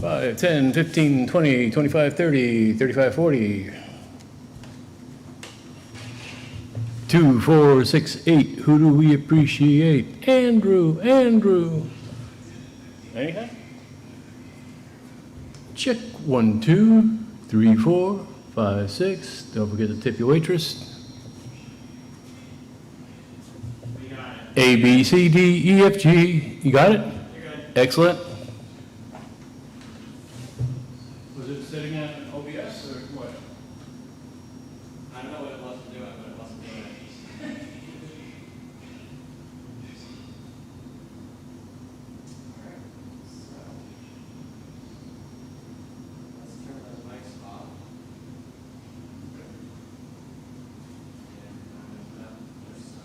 5, 10, 15, 20, 25, 30, 35, 40. 2, 4, 6, 8. Who do we appreciate? Andrew. Anything? Check 1, 2, 3, 4, 5, 6. Don't forget to tip your waitress. A, B, C, D, E, F, G. You got it? Excellent. Was it sitting at OBS or what? I don't know what it was to do it, but it wasn't doing it. Alright, so let's turn those mics off. And there's some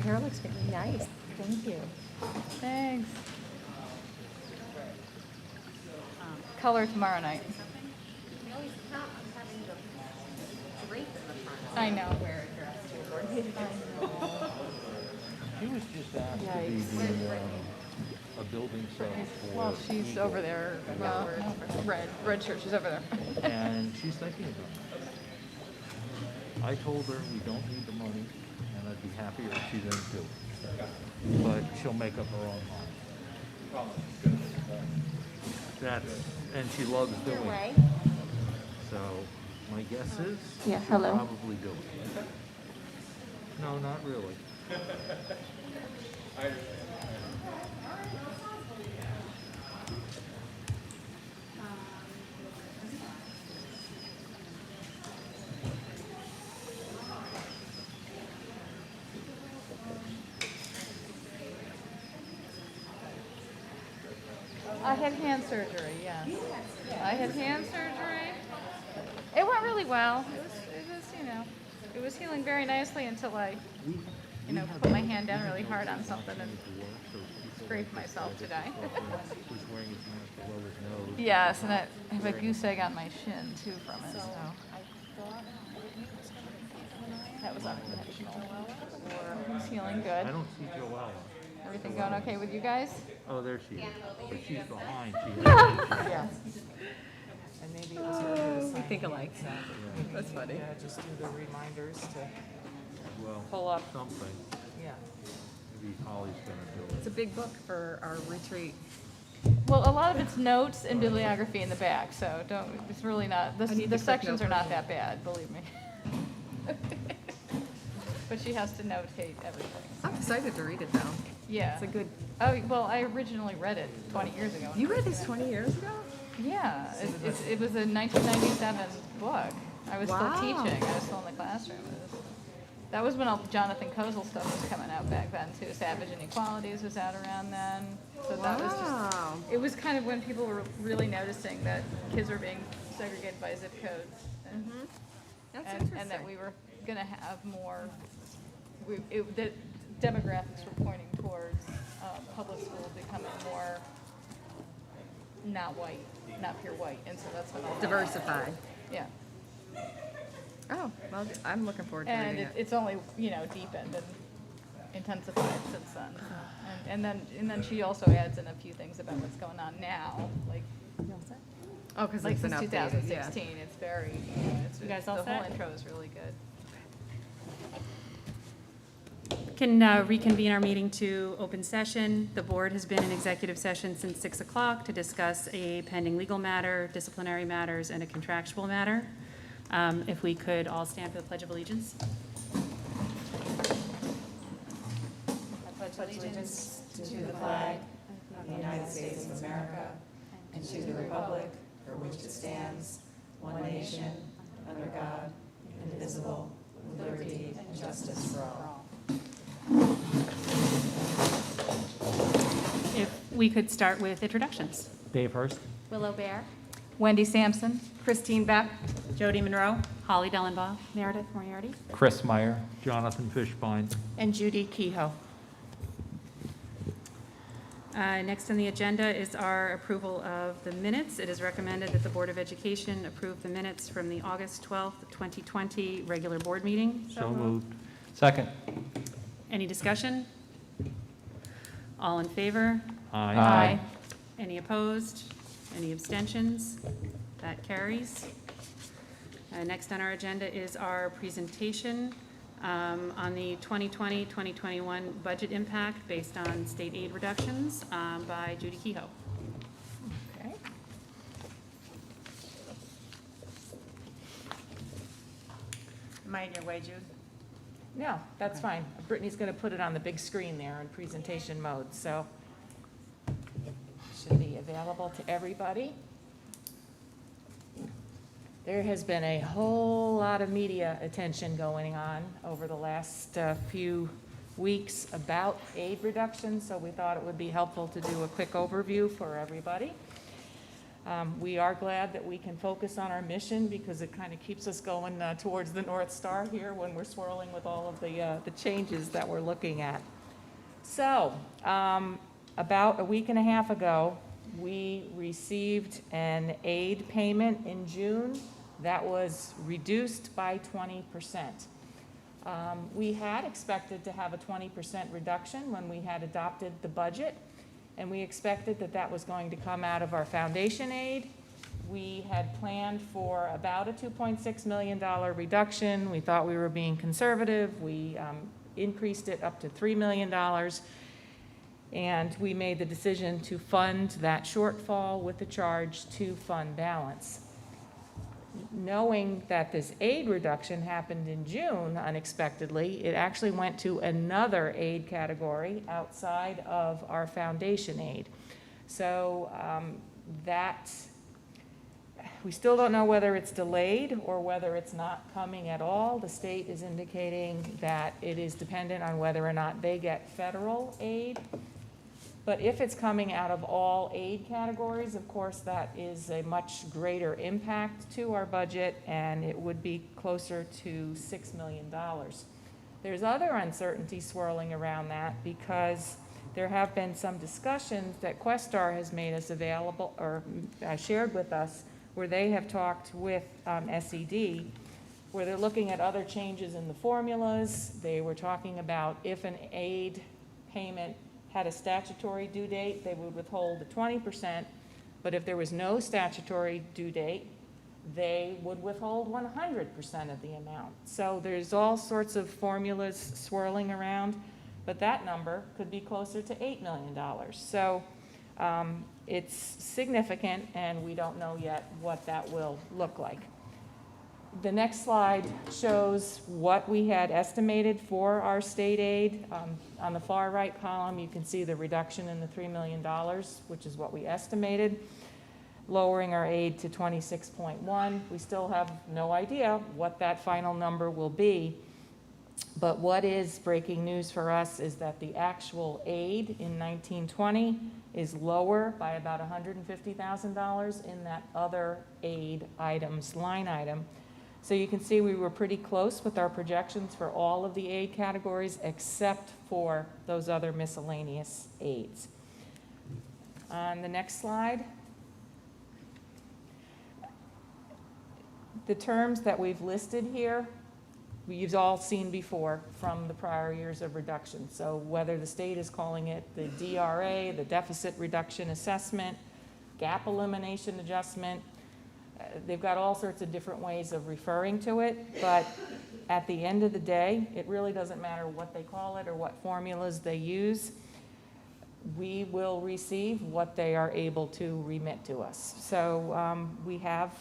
hair looks really nice. Thank you. Thanks. Color tomorrow night. We always count on having the drape in the front. I know. Wear a dress to a board meeting. She was just asked to be a building sub for. Well, she's over there. Well, red shirt. She's over there. And she's thinking about it. I told her we don't need the money, and I'd be happier if she didn't do it. But she'll make up her own mind. And she loves doing it. So my guess is Yeah, she'll hello. probably do it. No, not really. I had hand surgery, yeah. I had hand surgery. It went really well. It was healing very nicely until I, put my hand down really hard on something and scraped myself today. Who's wearing his mask below his nose. Yes, and I have a goose egg on my shin too from it, so. That was unintentional. He's healing I good. don't see Joella. Everything going okay with you guys? Oh, there she is. But she's behind. Yeah. And maybe it was her to sign. think alike. That's funny. Yeah, just do the reminders to Well, pull up. something. Yeah. Maybe Holly's gonna do It's it. a big book for our retreat. Well, a lot of it's notes and bibliography in the back, so it's really not, I need the the sections are footnote not that bad, believe me. But she has to notate everything. I'm excited to read it though. Yeah. It's a good, Oh, well, I originally read it 20 years ago. you read this 20 years ago? Yeah, it was a 1997 book. I was still Wow. teaching, I was still in the classroom. That was when all the Jonathan Kozel stuff was coming out back then too. Savage Inequalities was out around then. So that was Wow. just, it was kind of when people were really noticing that kids were being segregated by zip codes. That's And interesting. that we were gonna have more, the demographics were pointing towards public schools becoming more not white, not pure white, and so that's what all. Diversify. Yeah, Oh, well, I'm looking forward to and reading it. it's only, deepened and intensified since then. So. And then she also adds in a few things about what's going on now, like Oh, because like it's been since updated, yeah. 2016, it's very, You guys all the whole set? intro is really good. Can reconvene our meeting to open session. The board has been in executive session since 6 o'clock to discuss a pending legal matter, disciplinary matters, and a contractual matter. If we could all stand for the Pledge of Allegiance. I pledge allegiance to the flag of the United States of America and to the republic for which it stands, one nation, under God, indivisible, with liberty and justice for all. If we could start with introductions. Dave Hurst. Willow Bear. Wendy Sampson. Christine Beck. Jody Monroe. Holly Dellenbaugh. Meredith Moriarty. Chris Meyer. Jonathan Fishbein. And Judy Kehoe. Next on the agenda is our approval of the minutes. It is recommended that the Board of Education approve the minutes from the August 12th, 2020 regular board meeting. So moved. Second. Any discussion? All in favor? Aye. Any opposed? Any abstentions? That carries. Next on our agenda is our presentation on the 2020-2021 budget impact based on state aid reductions by Judy Kehoe. Okay. Am I in your way, Jude? No, that's fine. Brittany's going to put it on the big screen there in presentation mode, so it should be available to everybody. There has been a whole lot of media attention going on over the last few weeks about aid reduction, so we thought it would be helpful to do a quick overview for everybody. We are glad that we can focus on our mission because it kind of keeps us going towards the North Star here when we're swirling with all of the changes that we're looking at. So, about a week and a half ago, we received an aid payment in June that was reduced by 20%. We had expected to have a 20% reduction when we had adopted the budget, and we expected that that was going to come out of our foundation aid. We had planned for about a $2.6 million reduction. We thought we were being conservative. We increased it up to $3 million, and we made the decision to fund that shortfall with the charge to fund balance. Knowing that this aid reduction happened in June unexpectedly, it actually went to another aid category outside of our foundation aid. So we still don't know whether it's delayed or whether it's not coming at all. The state is indicating that it is dependent on whether or not they get federal aid. But if it's coming out of all aid categories, of course, that is a much greater impact to our budget, and it would be closer to $6 million. There's other uncertainty swirling around that because there have been some discussions that Questar has made us available or shared with us where they have talked with SED, where they're looking at other changes in the formulas. They were talking about if an aid payment had a statutory due date, they would withhold the 20%, but if there was no statutory due date, they would withhold 100% of the amount. So there's all sorts of formulas swirling around, but that number could be closer to $8 million. So it's significant, and we don't know yet what that will look like. The next slide shows what we had estimated for our state aid. On the far right column, you can see the reduction in the $3 million, which is what we estimated, lowering our aid to 26.1. We still have no idea what that final number will be, but what is breaking news for us is that the actual aid in 1920 is lower by about $150,000 in that other aid items line item. So you can see we were pretty close with our projections for all of the aid categories except for those other miscellaneous aids. On the next slide, the terms that we've listed here, you've all seen before from the prior years of reduction. So whether the state is calling it the DRA, the Deficit Reduction Assessment, gap elimination adjustment, they've got all sorts of different ways of referring to it, but at the end of the day, it really doesn't matter what they call it or what formulas they use. We will receive what they are able to remit to us. So we have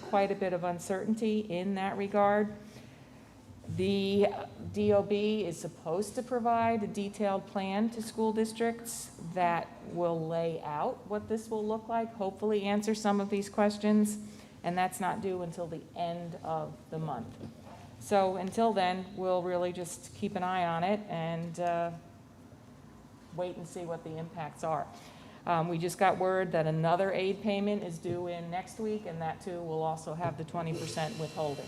quite a bit of uncertainty in that regard. The DOB is supposed to provide a detailed plan to school districts that will lay out what this will look like, hopefully answer some of these questions, and that's not due until the end of the month. So until then, we'll really just keep an eye on it and wait and see what the impacts are. We just got word that another aid payment is due in next week, and that too will also have the 20% withholding.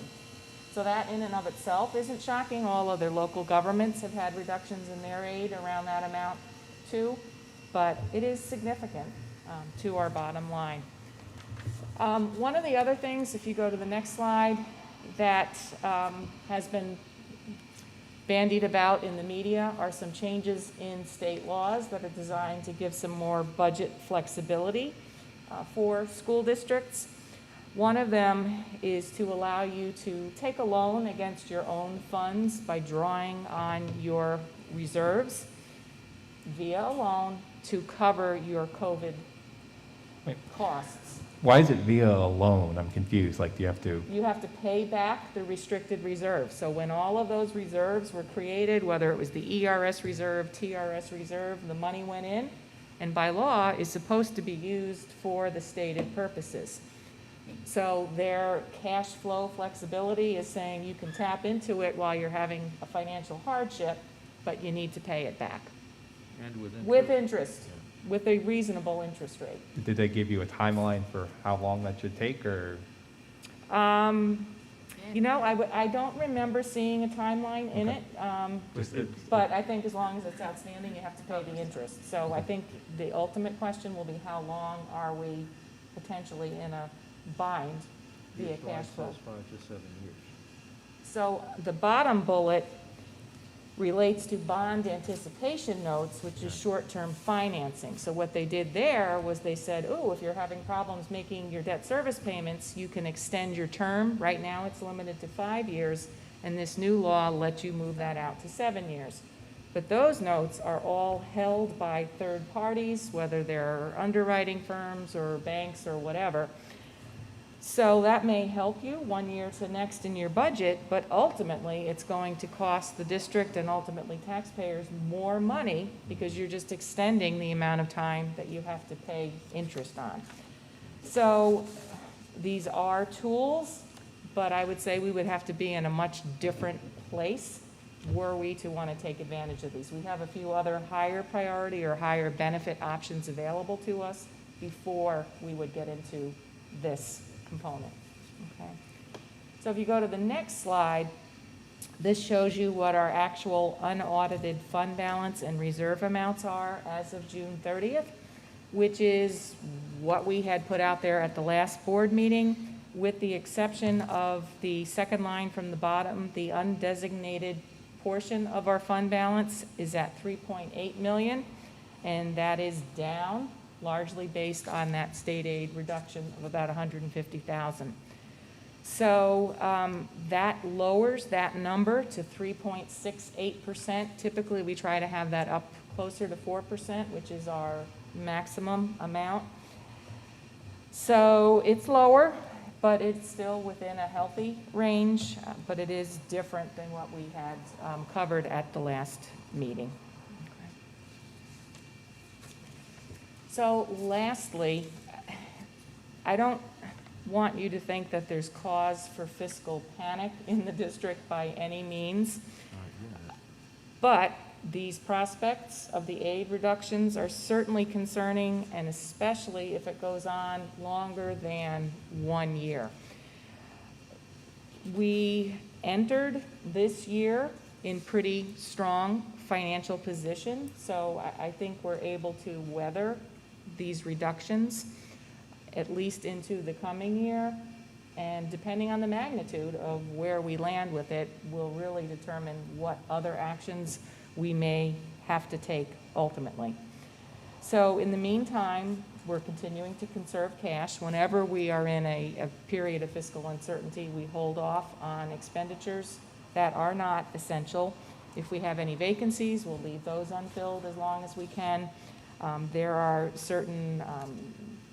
So that in and of itself isn't shocking. All other local governments have had reductions in their aid around that amount too, but it is significant to our bottom line. One of the other things, if you go to the next slide, that has been bandied about in the media are some changes in state laws that are designed to give some more budget flexibility for school districts. One of them is to allow you to take a loan against your own funds by drawing on your reserves via a loan to cover your COVID costs. Why is it via a loan? I'm confused. Like, do you have to? You have to pay back the restricted reserve. So when all of those reserves were created, whether it was the ERS reserve, TRS reserve, the money went in, and by law is supposed to be used for the stated purposes. So their cash flow flexibility is saying you can tap into it while you're having a financial hardship, but you need to pay it back. And with interest. With interest. with a reasonable interest rate. Did they give you a timeline for how long that should take, or? You know, I don't remember seeing a timeline in it, but I think as long as it's outstanding, you have to pay the interest. So I think the ultimate question will be, how long are we potentially in a bind via cash flow? 5 to 7 years. So the bottom bullet relates to bond anticipation notes, which is short-term financing. So what they did there was they said, oh, if you're having problems making your debt service payments, you can extend your term. Right now it's limited to 5 years, and this new law lets you move that out to 7 years. But those notes are all held by third parties, whether they're underwriting firms or banks or whatever. So that may help you 1 year to next in your budget, but ultimately it's going to cost the district and ultimately taxpayers more money, because you're just extending the amount of time that you have to pay interest on. So these are tools, but I would say we would have to be in a much different place were we to want to take advantage of these. We have a few other higher priority or higher benefit options available to us before we would get into this component. Okay. So if you go to the next slide, this shows you what our actual unaudited fund balance and reserve amounts are as of June 30th, which is what we had put out there at the last board meeting, with the exception of the second line from the bottom. The undesignated portion of our fund balance is at 3.8 million, and that is down, largely based on that state aid reduction of about 150,000. So that lowers that number to 3.68%. Typically, we try to have that up closer to 4%, which is our maximum amount. So it's lower, but it's still within a healthy range, but it is different than what we had covered at the last meeting. So lastly, I don't want you to think that there's cause for fiscal panic in the district by any means. But these prospects of the aid reductions are certainly concerning, and especially if it goes on longer than 1 year. We entered this year in pretty strong financial position, so I think we're able to weather these reductions at least into the coming year, and depending on the magnitude of where we land with it will really determine what other actions we may have to take ultimately. So in the meantime, we're continuing to conserve cash. Whenever we are in a period of fiscal uncertainty, we hold off on expenditures that are not essential. If we have any vacancies, we'll leave those unfilled as long as we can. There are certain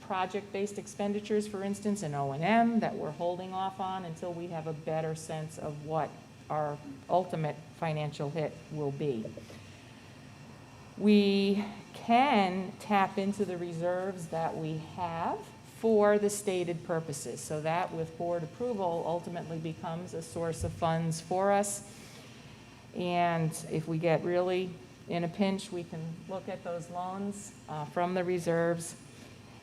project-based expenditures, for instance, in O&M that we're holding off on until we have a better sense of what our ultimate financial hit will be. We can tap into the reserves that we have for the stated purposes, so that with board approval ultimately becomes a source of funds for us. And if we get really in a pinch, we can look at those loans from the reserves.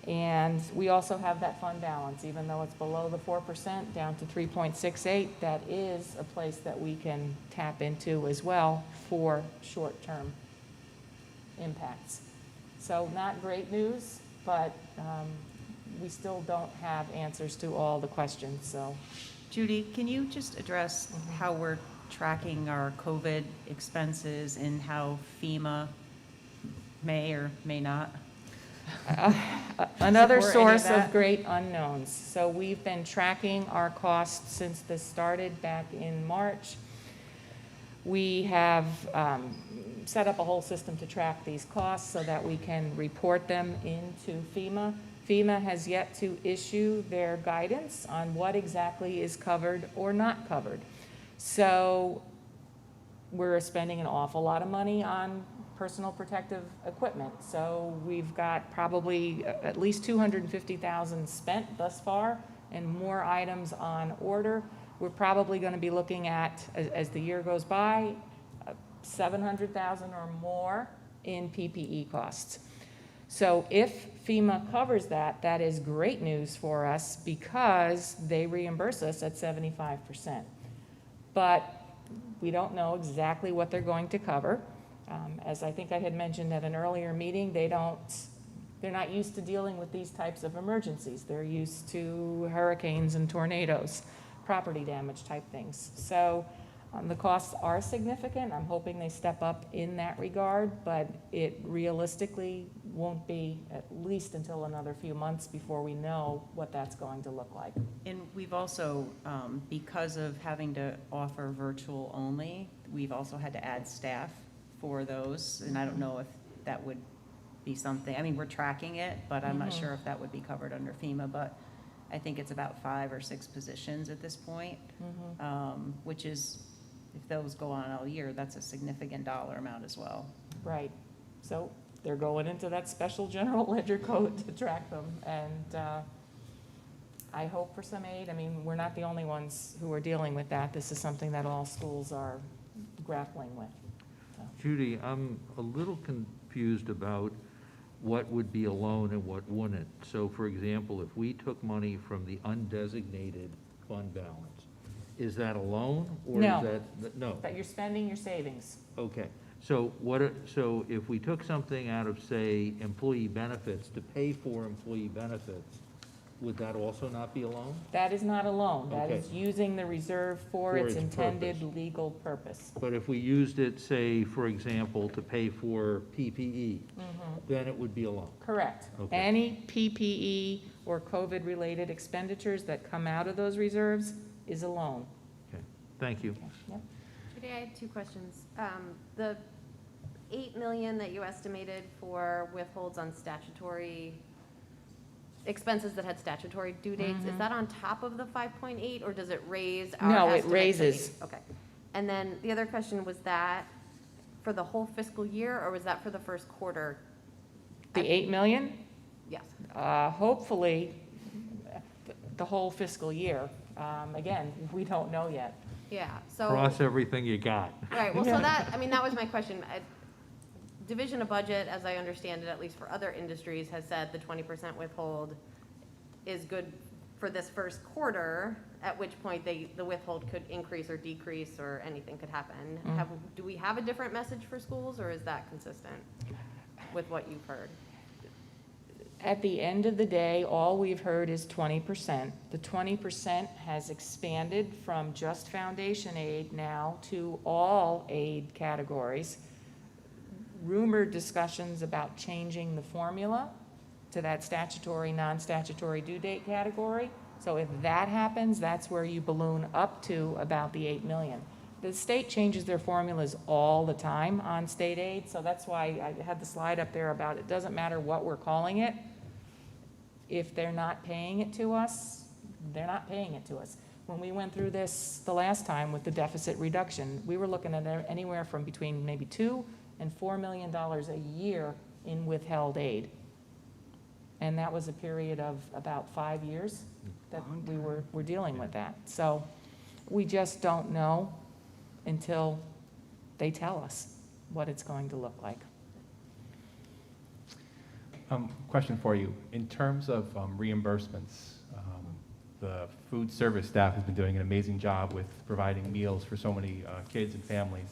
And we also have that fund balance, even though it's below the 4%, down to 3.68, that is a place that we can tap into as well for short-term impacts. So not great news, but we still don't have answers to all the questions, so. Judy, can you just address how we're tracking our COVID expenses and how FEMA may or may not? Another Support any of source that? of great unknowns. So we've been tracking our costs since this started back in March. We have set up a whole system to track these costs so that we can report them into FEMA. FEMA has yet to issue their guidance on what exactly is covered or not covered. So we're spending an awful lot of money on personal protective equipment. So we've got probably at least $250,000 spent thus far and more items on order. We're probably going to be looking at, as the year goes by, $700,000 or more in PPE costs. So if FEMA covers that, that is great news for us because they reimburse us at 75%. But we don't know exactly what they're going to cover. As I think I had mentioned at an earlier meeting, they're not used to dealing with these types of emergencies. They're used to hurricanes and tornadoes, property damage type things. So the costs are significant. I'm hoping they step up in that regard, but it realistically won't be at least until another few months before we know what that's going to look like. And we've also, because of having to offer virtual only, we've also had to add staff for those, and I don't know if that would be something, I mean, we're tracking it, but I'm not sure if that would be covered under FEMA, but I think it's about 5 or 6 positions at this point, which is, if those go on all year, that's a significant dollar amount as well. Right. So they're going into that special general ledger code to track them, and I hope for some aid. I mean, we're not the only ones who are dealing with that. This is something that all schools are grappling with. So. Judy, I'm a little confused about what would be a loan and what wouldn't. So for example, if we took money from the undesignated fund balance, is that a loan or No. is that, no? But you're spending your savings. Okay, so so if we took something out of, say, employee benefits to pay for employee benefits, would that also not be a loan? That is not a loan. That Okay. is using the reserve for its intended purpose. legal purpose. But if we used it, say, for example, to pay for PPE, then it would be a loan? Correct. Okay. Any PPE or COVID-related expenditures that come out of those reserves is a loan. Okay, thank you. Yep. Today I had 2 questions. The 8 million that you estimated for withholds on statutory expenses that had statutory due dates, is that on top of the 5.8 or does it raise our No, it estimate to raises. 8? Okay. And then the other question, was that for the whole fiscal year or was that for the first quarter? The 8 million? Yes. Hopefully, the whole fiscal year. Again, we don't know yet. Yeah, so. Cross everything you got. Right, well, so that, I mean, that was my question. Division of Budget, as I understand it, at least for other industries, has said the 20% withhold is good for this first quarter, at which point the withhold could increase or decrease or anything could happen. Do we have a different message for schools, or is that consistent with what you've heard? At the end of the day, all we've heard is 20%. The 20% has expanded from just foundation aid now to all aid categories. Rumored discussions about changing the formula to that statutory, non-statutory due date category. So if that happens, that's where you balloon up to about the 8 million. The state changes their formulas all the time on state aid, so that's why I had the slide up there about it doesn't matter what we're calling it. If they're not paying it to us, they're not paying it to us. When we went through this the last time with the deficit reduction, we were looking at anywhere from between maybe $2 and $4 million a year in withheld aid. And that was a period of about 5 years that we were dealing with that. So we just don't know until they tell us what it's going to look like. Question for you. In terms of reimbursements, the food service staff has been doing an amazing job with providing meals for so many kids and families.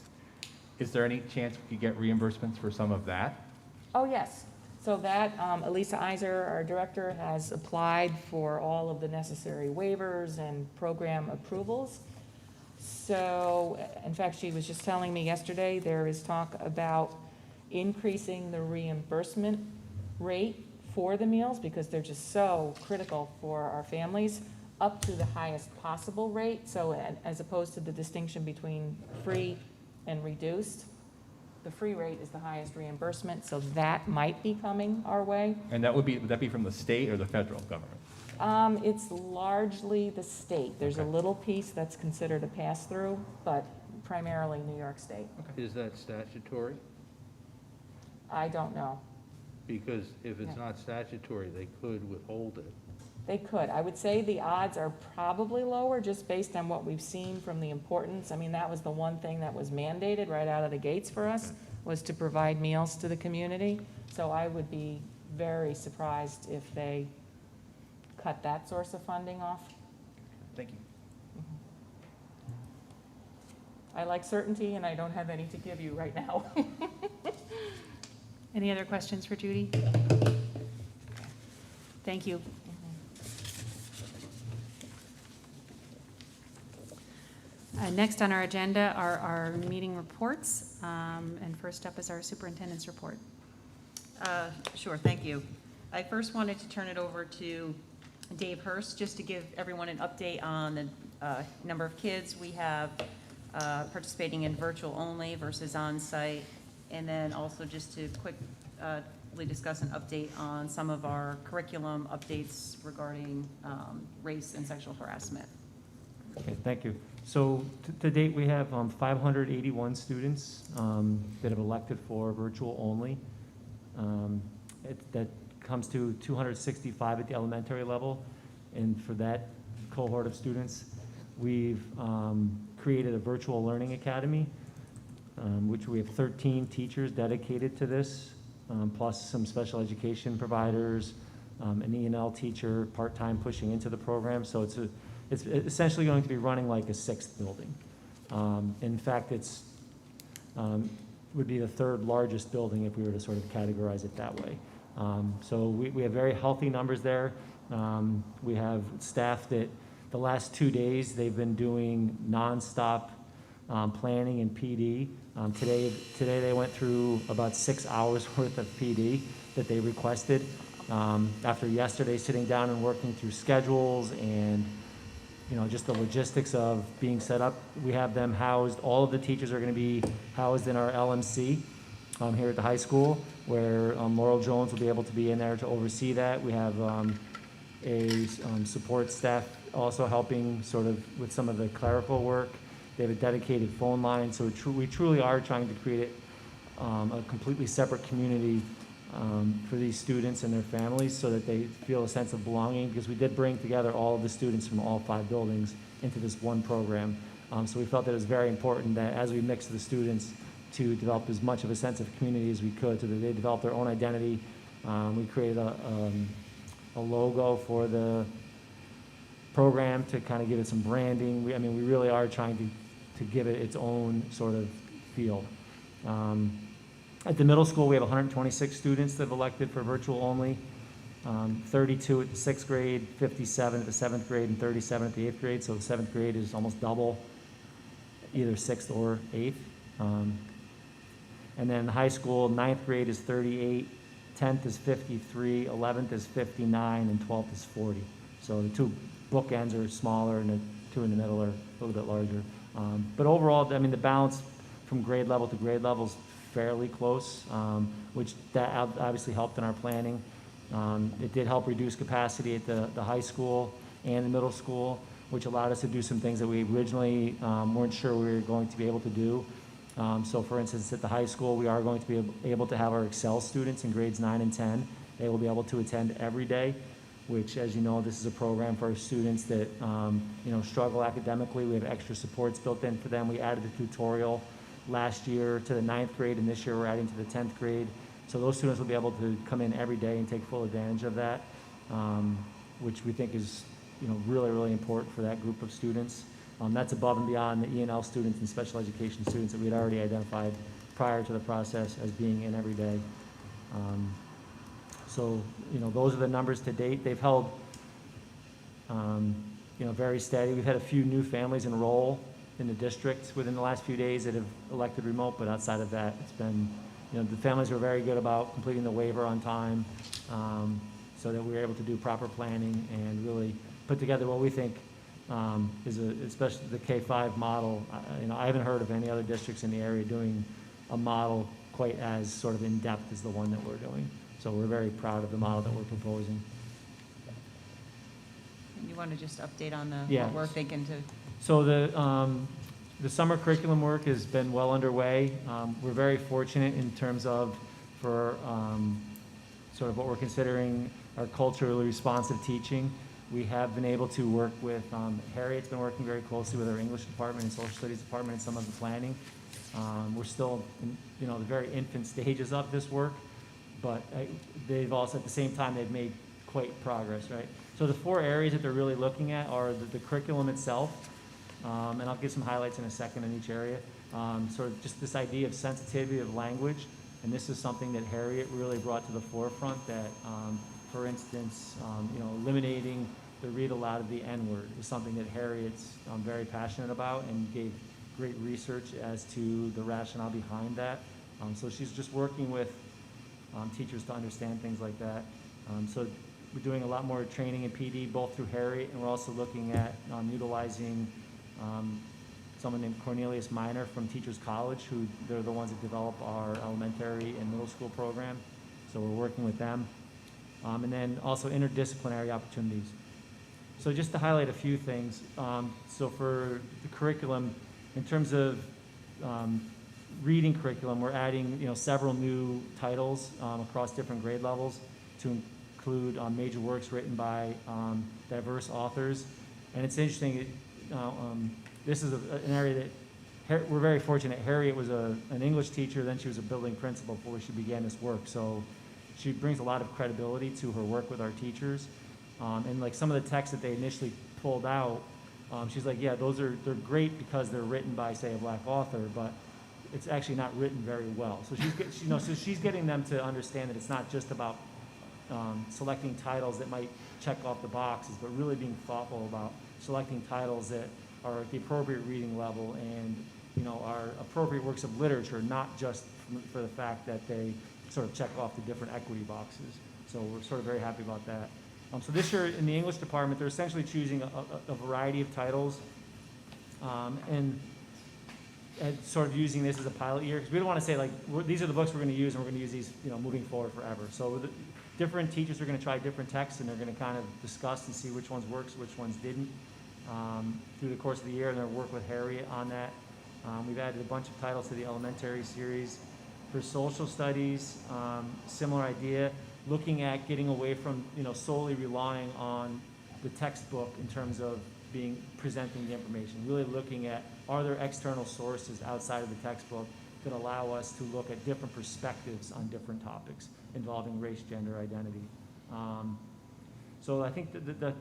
Is there any chance we could get reimbursements for some of that? Oh, yes. So that, Elisa Iser, our director, has applied for all of the necessary waivers and program approvals. So, in fact, she was just telling me yesterday, there is talk about increasing the reimbursement rate for the meals because they're just so critical for our families, up to the highest possible rate. So as opposed to the distinction between free and reduced, the free rate is the highest reimbursement, so that might be coming our way. And would that be from the state or the federal government? It's largely the state. There's a little piece that's considered a pass-through, but primarily New York State. Is that statutory? I don't know. Because if it's Yeah. not statutory, they could withhold it. They could. I would say the odds are probably lower just based on what we've seen from the importance. I mean, that was the one thing that was mandated right out of the gates for us, was to provide meals to the community. So I would be very surprised if they cut that source of funding off. Thank you. I like certainty, and I don't have any to give you right now. Any other questions for Judy? Thank you. Next on our agenda are our meeting reports, and first up is our superintendent's report. Sure, thank you. I first wanted to turn it over to Dave Hurst, just to give everyone an update on the number of kids we have participating in virtual only versus on-site, and then also just to quickly discuss an update on some of our curriculum updates regarding race and sexual harassment. Okay, thank you. So to date, we have 581 students that have elected for virtual only. That comes to 265 at the elementary level. And for that cohort of students, we've created a virtual learning academy, which we have 13 teachers dedicated to this, plus some special education providers, an E&L teacher, part-time pushing into the program. So it's essentially going to be running like a sixth building. In fact, it's would be the third largest building if we were to sort of categorize it that way. So we have very healthy numbers there. We have staff that the last 2 days they've been doing nonstop planning and PD. Today they went through about 6 hours worth of PD that they requested. After yesterday sitting down and working through schedules and just the logistics of being set up, we have them housed. All of the teachers are going to be housed in our LMC here at the high school, where Laurel Jones will be able to be in there to oversee that. We have a support staff also helping sort of with some of the clerical work. They have a dedicated phone line, so we truly are trying to create a completely separate community for these students and their families so that they feel a sense of belonging, because we did bring together all of the students from all 5 buildings into this one program. So we felt that it was very important that as we mix the students to develop as much of a sense of community as we could so that they develop their own identity. We created a logo for the program to kind of give it some branding. We really are trying to give it its own sort of feel. At the middle school, we have 126 students that have elected for virtual only, 32 at the 6th grade, 57 at the 7th grade, and 37 at the 8th grade. So the 7th grade is almost double, either 6th or 8th. And then high school, 9th grade is 38, 10th is 53, 11th is 59, and 12th is 40. So the 2 bookends are smaller, and the 2 in the middle are a little bit larger. But overall, the balance from grade level to grade level is fairly close, which that obviously helped in our planning. It did help reduce capacity at the high school and the middle school, which allowed us to do some things that we originally weren't sure we were going to be able to do. So for instance, at the high school, we are going to be able to have our Excel students in grades 9 and 10. They will be able to attend every day, which, as you know, this is a program for students that struggle academically. We have extra supports built in for them. We added a tutorial last year to the 9th grade, and this year we're adding to the 10th grade. So those students will be able to come in every day and take full advantage of that, which we think is really, really important for that group of students. That's above and beyond the E&L students and special education students that we had already identified prior to the process as being in every day. So those are the numbers to date. They've held very steady. We've had a few new families enroll in the district within the last few days that have elected remote, but outside of that, it's been, the families were very good about completing the waiver on time, so that we were able to do proper planning and really put together what we think is especially the K-5 model. I haven't heard of any other districts in the area doing a model quite as sort of in-depth as the one that we're doing. So we're very proud of the model that we're proposing. You want to just update on Yeah. what we're thinking to? So the summer curriculum work has been well underway. We're very fortunate in terms of for sort of what we're considering our culturally responsive teaching. We have been able to work with, Harriet's been working very closely with our English department and social studies department in some of the planning. We're still in the very infant stages of this work, but they've also, at the same time, they've made quite progress, right? So the 4 areas that they're really looking at are the curriculum itself, and I'll give some highlights in a second in each area. Sort of just this idea of sensitivity of language, and this is something that Harriet really brought to the forefront, that, for instance, eliminating the read aloud of the N-word is something that Harriet's very passionate about and gave great research as to the rationale behind that. So she's just working with teachers to understand things like that. So we're doing a lot more training in PD, both through Harriet, and we're also looking at utilizing someone named Cornelius Miner from Teachers College, who they're the ones that develop our elementary and middle school program. So we're working with them. And then also interdisciplinary opportunities. So just to highlight a few things, so for the curriculum, in terms of reading curriculum, we're adding several new titles across different grade levels to include major works written by diverse authors. And it's interesting, this is an area that we're very fortunate. Harriet was an English teacher, then she was a building principal before she began this work. So she brings a lot of credibility to her work with our teachers. And like some of the texts that they initially pulled out, she's like, yeah, they're great because they're written by, say, a black author, but it's actually not written very well. So she's getting them to understand that it's not just about selecting titles that might check off the boxes, but really being thoughtful about selecting titles that are at the appropriate reading level and are appropriate works of literature, not just for the fact that they sort of check off the different equity boxes. So we're sort of very happy about that. So this year in the English department, they're essentially choosing a variety of titles and sort of using this as a pilot year, because we don't want to say like, these are the books we're going to use and we're going to use these moving forward forever. So different teachers are going to try different texts and they're going to kind of discuss and see which ones works, which ones didn't through the course of the year, and they'll work with Harriet on that. We've added a bunch of titles to the elementary series. For social studies, similar idea, looking at getting away from solely relying on the textbook in terms of presenting the information, really looking at, are there external sources outside of the textbook that allow us to look at different perspectives on different topics involving race, gender, identity. So I think the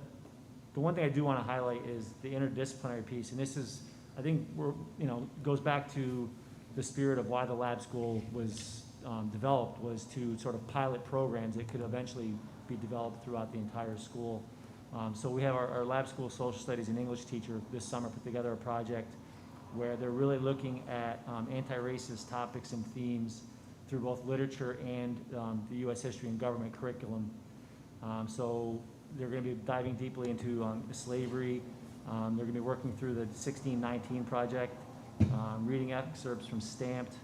one thing I do want to highlight is the interdisciplinary piece, and this is, I think, goes back to the spirit of why the lab school was developed, was to sort of pilot programs that could eventually be developed throughout the entire school. So we have our lab school social studies and English teacher this summer put together a project where they're really looking at anti-racist topics and themes through both literature and the U.S. history and government curriculum. So they're going to be diving deeply into slavery. They're going to be working through the 1619 project, reading excerpts from Stamped,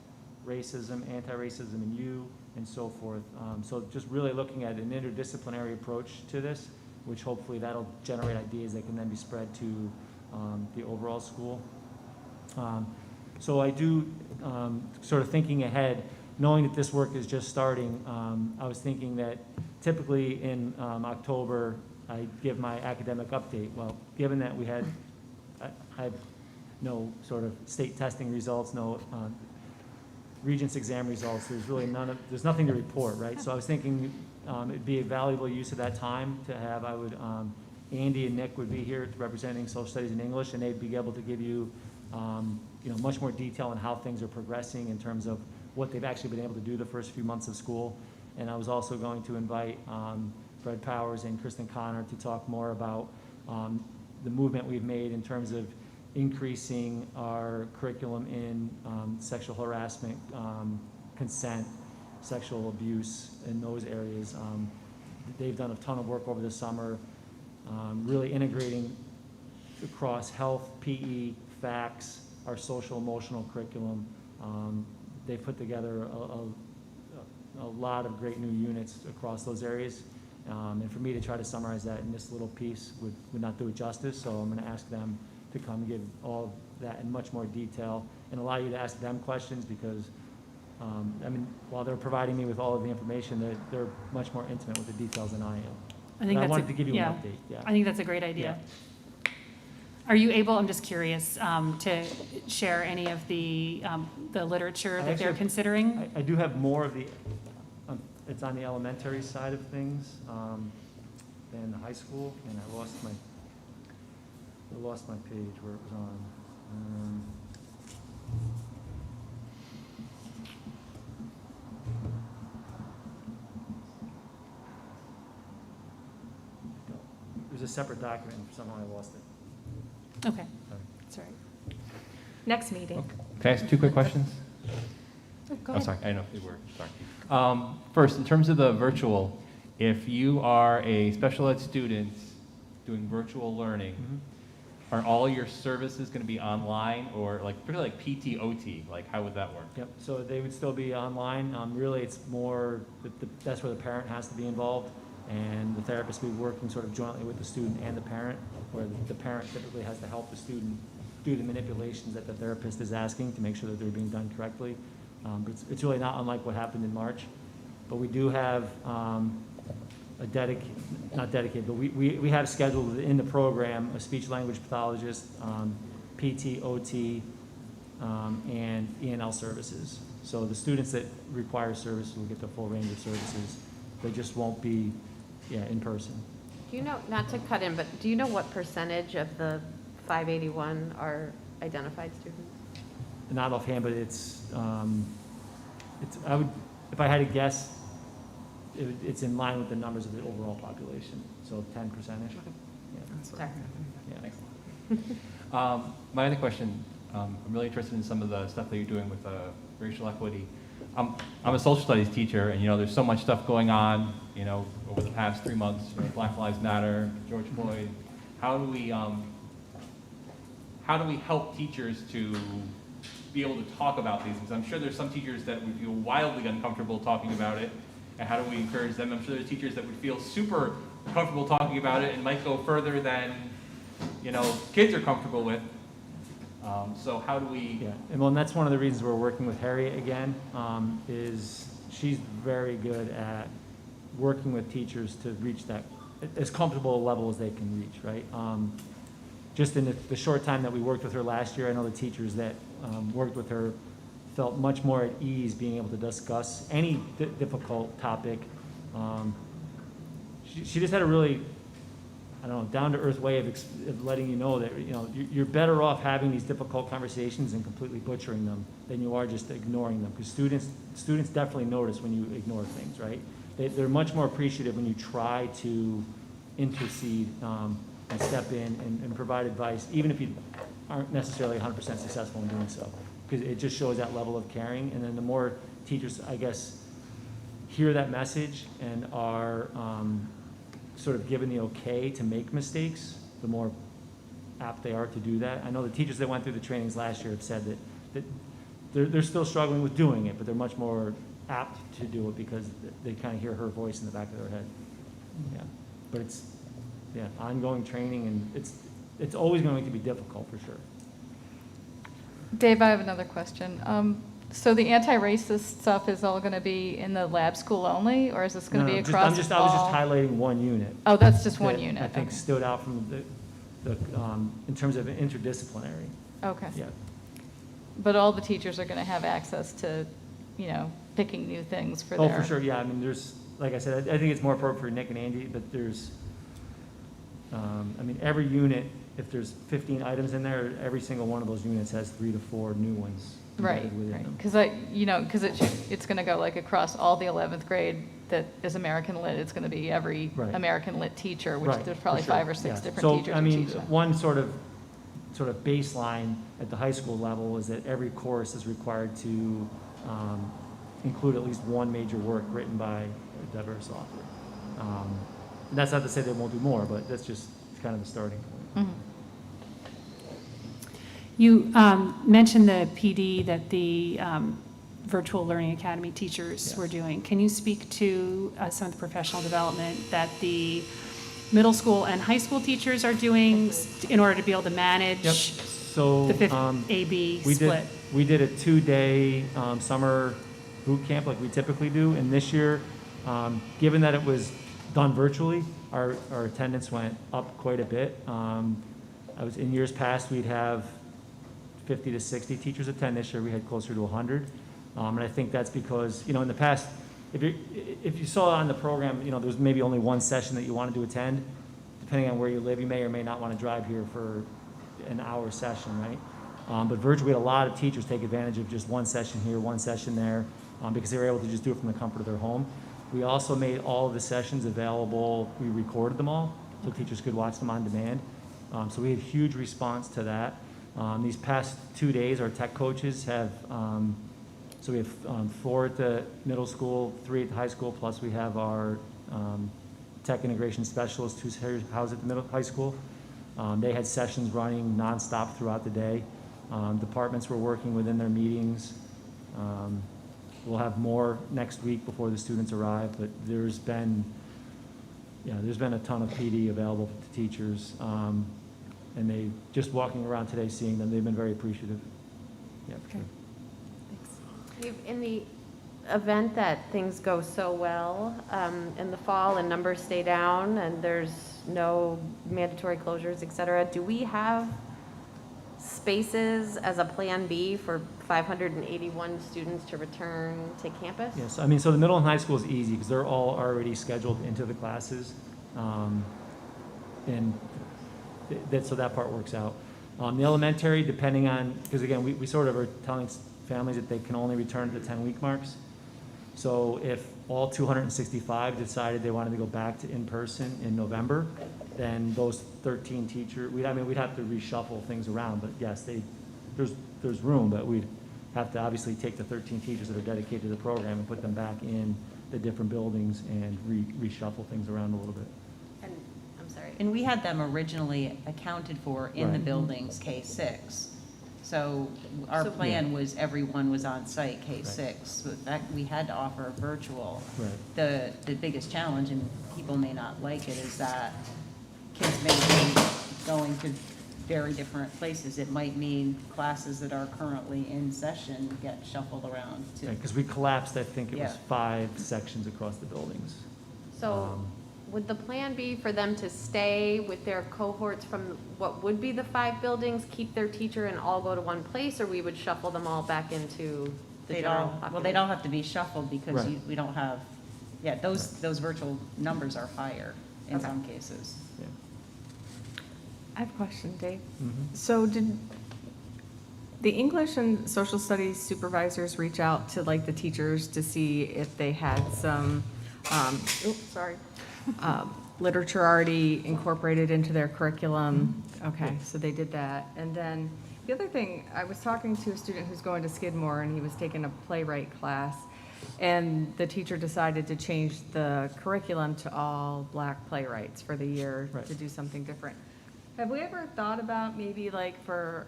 Racism, Anti-Racism in You, and so forth. So just really looking at an interdisciplinary approach to this, which hopefully that'll generate ideas that can then be spread to the overall school. So I do, sort of thinking ahead, knowing that this work is just starting, I was thinking that typically in October, I give my academic update. Well, given that we had, I have no sort of state testing results, no Regents exam results, there's really there's nothing to report, right? So I was thinking it'd be a valuable use of that time to have, Andy and Nick would be here representing social studies and English, and they'd be able to give you, much more detail on how things are progressing in terms of what they've actually been able to do the first few months of school. And I was also going to invite Fred Powers and Kristen Connor to talk more about the movement we've made in terms of increasing our curriculum in sexual harassment, consent, sexual abuse, in those areas. They've done a ton of work over the summer, really integrating across health, PE, facts, our social emotional curriculum. They've put together a lot of great new units across those areas. And for me to try to summarize that in this little piece would not do it justice, so I'm going to ask them to come and give all of that in much more detail and allow you to ask them questions, because while they're providing me with all of the information, they're much more intimate with the details than I am. I think I that's wanted to give you an update. Yeah. I think that's a great idea. Are you able, I'm just curious, to share any of the literature that they're considering? I do have more of the, it's on the elementary side of things, than the high school, and I lost my page where it was on. It was a separate document, and somehow I lost it. Okay, Sorry. that's all right. Next meeting. Can I ask 2 quick questions? Go Oh, ahead. sorry, I didn't know if they were, sorry. First, in terms of the virtual, if you are a special ed student doing virtual learning, Mhm. are all your services going to be online, or like, particularly like PT, OT, like how would that work? Yep, so they would still be online. Really, it's more, that's where the parent has to be involved, and the therapist will be working sort of jointly with the student and the parent, where the parent typically has to help the student do the manipulations that the therapist is asking to make sure that they're being done correctly. But it's really not unlike what happened in March. But we do have not dedicated, but we have scheduled in the program a speech language pathologist, PT, OT, and ENL services. So the students that require service will get the full range of services. They just won't be, in person. Do you know, not to cut in, but do you know what percentage of the 581 are identified students? Not offhand, but I would, if I had to guess, it's in line with the numbers of the overall population, so 10%-ish. Sorry. Yeah. My other question, I'm really interested in some of the stuff that you're doing with racial equity. I'm a social studies teacher, and there's so much stuff going on, over the past 3 months. Black Lives Matter, George Floyd. How do we help teachers to be able to talk about these things? I'm sure there's some teachers that would feel wildly uncomfortable talking about it, and how do we encourage them? I'm sure there's teachers that would feel super comfortable talking about it and might go further than kids are comfortable with. So how do we? Yeah, and that's one of the reasons we're working with Harriet again, is she's very good at working with teachers to reach that, as comfortable a level as they can reach, right? Just in the short time that we worked with her last year, I know the teachers that worked with her felt much more at ease being able to discuss any difficult topic. She just had a really, down-to-earth way of letting you know that, you're better off having these difficult conversations and completely butchering them than you are just ignoring them. Because students definitely notice when you ignore things, right? They're much more appreciative when you try to intercede and step in and provide advice, even if you aren't necessarily 100% successful in doing so. Because it just shows that level of caring. And then the more teachers, I guess, hear that message and are sort of given the okay to make mistakes, the more apt they are to do that. I know the teachers that went through the trainings last year have said that they're still struggling with doing it, but they're much more apt to do it because they kind of hear her voice in the back of their head. Yeah, but it's ongoing training, and it's always going to be difficult for sure. Dave, I have another question. So the anti-racist stuff is all going to be in the lab school only, or is this going to be across I was just highlighting one unit. Oh, that's just one that unit. I think Okay. stood out from the in terms of interdisciplinary. Okay. Yeah. But all the teachers are going to have access to, picking new things for their. Oh, for sure, yeah. I mean, there's, like I said, I think it's more appropriate for Nick and Andy, but there's, every unit, if there's 15 items in there, every single one of those units has 3 to 4 new ones Right, embedded within them. because it's going to go like across all the 11th grade that is American Lit. It's going to be every Right. American Lit teacher, which Right, there's probably for sure, 5 or 6 yeah. different teachers who teach that. One sort of baseline at the high school level is that every course is required to include at least one major work written by a diverse author. And that's not to say they won't do more, but that's just kind of the starting point. Mhm. You mentioned the PD that the Virtual Learning Academy teachers Yes. were doing. Can you speak to some of the professional development that the middle school and high school teachers are doing in order to be able to manage Yep, so. the 50 AB split? We did a 2-day summer boot camp like we typically do, and this year, given that it was done virtually, our attendance went up quite a bit. In years past, we'd have 50 to 60 teachers attend. This year, we had closer to 100. And I think that's because, in the past, if you saw on the program, you know, there's maybe only one session that you wanted to attend. Depending on where you live, you may or may not want to drive here for an hour session, right? But virtually, a lot of teachers take advantage of just one session here, one session there, because they were able to just do it from the comfort of their home. We also made all of the sessions available. We recorded them all, so teachers could watch them on demand. So we had huge response to that. These past 2 days, our tech coaches have, so we have 4 at the middle school, 3 at the high school, plus we have our tech integration specialist who's housed at the high school. They had sessions running nonstop throughout the day. Departments were working within their meetings. We'll have more next week before the students arrive, but there's been a ton of PD available to teachers. And they, just walking around today, seeing them, they've been very appreciative. Yeah, for sure. In the event that things go so well in the fall and numbers stay down and there's no mandatory closures, et cetera, do we have spaces as a plan B for 581 students to return to campus? Yes, I mean, so the middle and high school is easy because they're all already scheduled into the classes. And so that part works out. The elementary, depending on, because again, we sort of are telling families that they can only return to the 10-week marks. So if all 265 decided they wanted to go back to in-person in November, then those 13 teachers, we'd have to reshuffle things around, but yes, there's room, but we'd have to obviously take the 13 teachers that are dedicated to the program and put them back in the different buildings and reshuffle things around a little bit. And, I'm sorry. And we had them originally accounted for in the Right. buildings K-6. So our So- plan was everyone was on site K-6. So that, we had to offer virtual. Right. The biggest challenge, and people may not like it, is that kids may be going to very different places. It might mean classes that are currently in session get shuffled around to. Because we collapsed, I think it was Yeah. 5 sections across the buildings. So would the plan be for them to stay with their cohorts from what would be the 5 buildings, keep their teacher and all go to one place, or we would shuffle them all back into the general population? Well, they don't have to be shuffled because Right. we don't have, those virtual numbers are higher in Okay. some cases. Yeah. I have a question, Dave. Mhm. So did the English and social studies supervisors reach out to like the teachers to see if they had some, literature already incorporated into their curriculum? Okay, so they did that. And then the other thing, I was talking to a student who's going to Skidmore and he was taking a playwright class. And the teacher decided to change the curriculum to all Black playwrights for the year Right. to do something different. Have we ever thought about maybe like for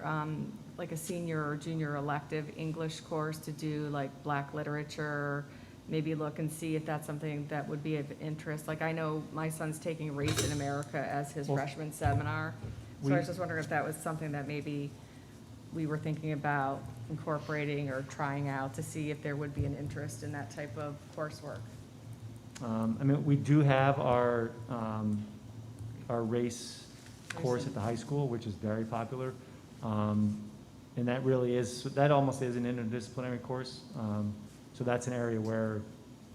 like a senior or junior elective English course to do like Black literature? Maybe look and see if that's something that would be of interest. Like I know my son's taking Race in America as his Well, freshman seminar. So I was just wondering if that was something that maybe we were thinking about incorporating or trying out to see if there would be an interest in that type of coursework. I mean, we do have our race course at the high school, which is very popular. And that really is, that almost is an interdisciplinary course. So that's an area where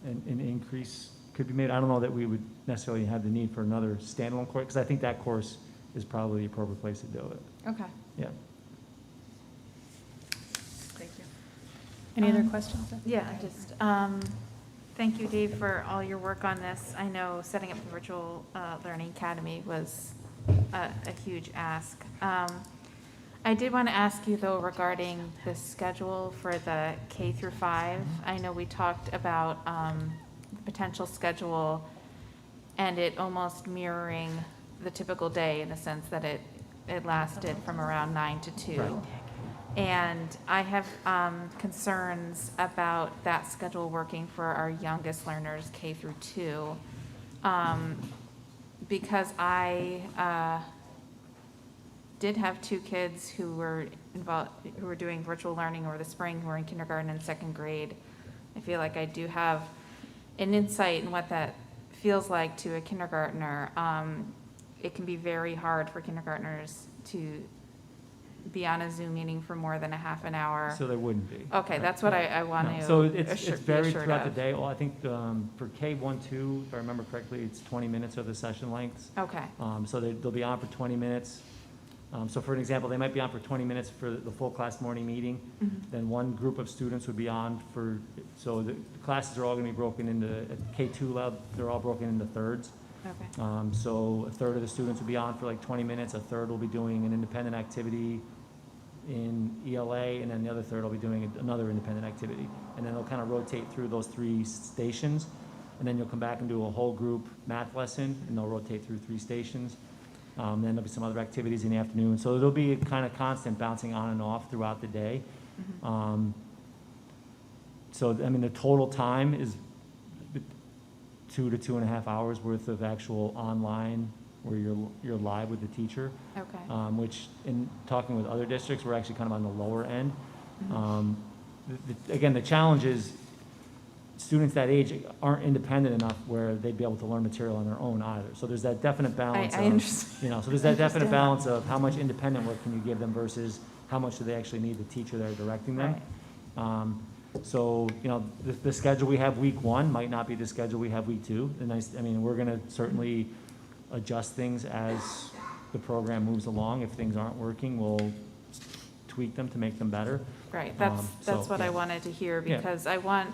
an increase could be made. I don't know that we would necessarily have the need for another standalone course, because I think that course is probably the appropriate place to do it. Okay, Yeah. thank you. Any other questions? Yeah, just, Thank you, Dave, for all your work on this. I know setting up the Virtual Learning Academy was a huge ask. I did want to ask you, though, regarding the schedule for the K through 5. I know we talked about the potential schedule and it almost mirroring the typical day in the sense that it lasted from around 9 to 2. Right. And I have concerns about that schedule working for our youngest learners, K through 2, because I did have 2 kids who were involved, who were doing virtual learning over the spring, who were in kindergarten and 2nd grade. I feel like I do have an insight in what that feels like to a kindergartner. It can be very hard for kindergartners to be on a Zoom meeting for more than a half an hour? So there wouldn't be. Okay, that's what I want No, to. so it's be varied assured throughout the of. day. Well, I think for K-1-2, if I remember correctly, it's 20 minutes of the session lengths. Okay, So they'll be on for 20 minutes. So for an example, they might be on for 20 minutes for the full class morning meeting. Then one group of students would be on for, so the classes are all going to be broken into, at K2 level, they're all broken into thirds. okay, So a third of the students will be on for like 20 minutes, a third will be doing an independent activity in ELA, and then the other third will be doing another independent activity. And then they'll kind of rotate through those 3 stations, and then you'll come back and do a whole group math lesson, and they'll rotate through 3 stations. Then there'll be some other activities in the afternoon. So there'll be a kind of constant bouncing on and off throughout the day. So, I mean, the total time is 2 to 2.5 hours worth of actual online where you're live with the teacher. okay. Which in talking with other districts, we're actually kind of on the lower end. Again, the challenge is students that age aren't independent enough where they'd be able to learn material on their own either. So there's that definite balance I of, understand. so there's that definite balance of how much independent work can you give them versus how much do they actually need the teacher there directing them. Right. So, the schedule we have week 1 might not be the schedule we have week 2. We're gonna certainly adjust things as the program moves along. If things aren't working, we'll tweak them to make them better. Right, that's what I yeah. wanted to hear, Yeah. because I want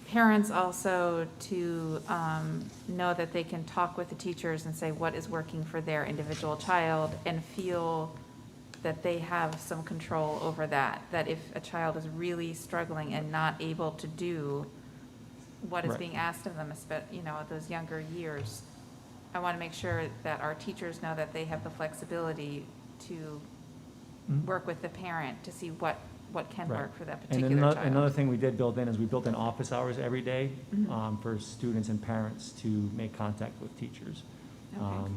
parents also to know that they can talk with the teachers and say what is working for their individual child, and feel that they have some control over that, that if a child is really struggling and not able to do what is Right. being asked of them, at those younger years, I want to make sure that our teachers know that they have the flexibility to work with the parent to see what can Right. work for that And particular child. another thing we did build in is we built in office hours every day for students and parents to make contact with teachers. Okay.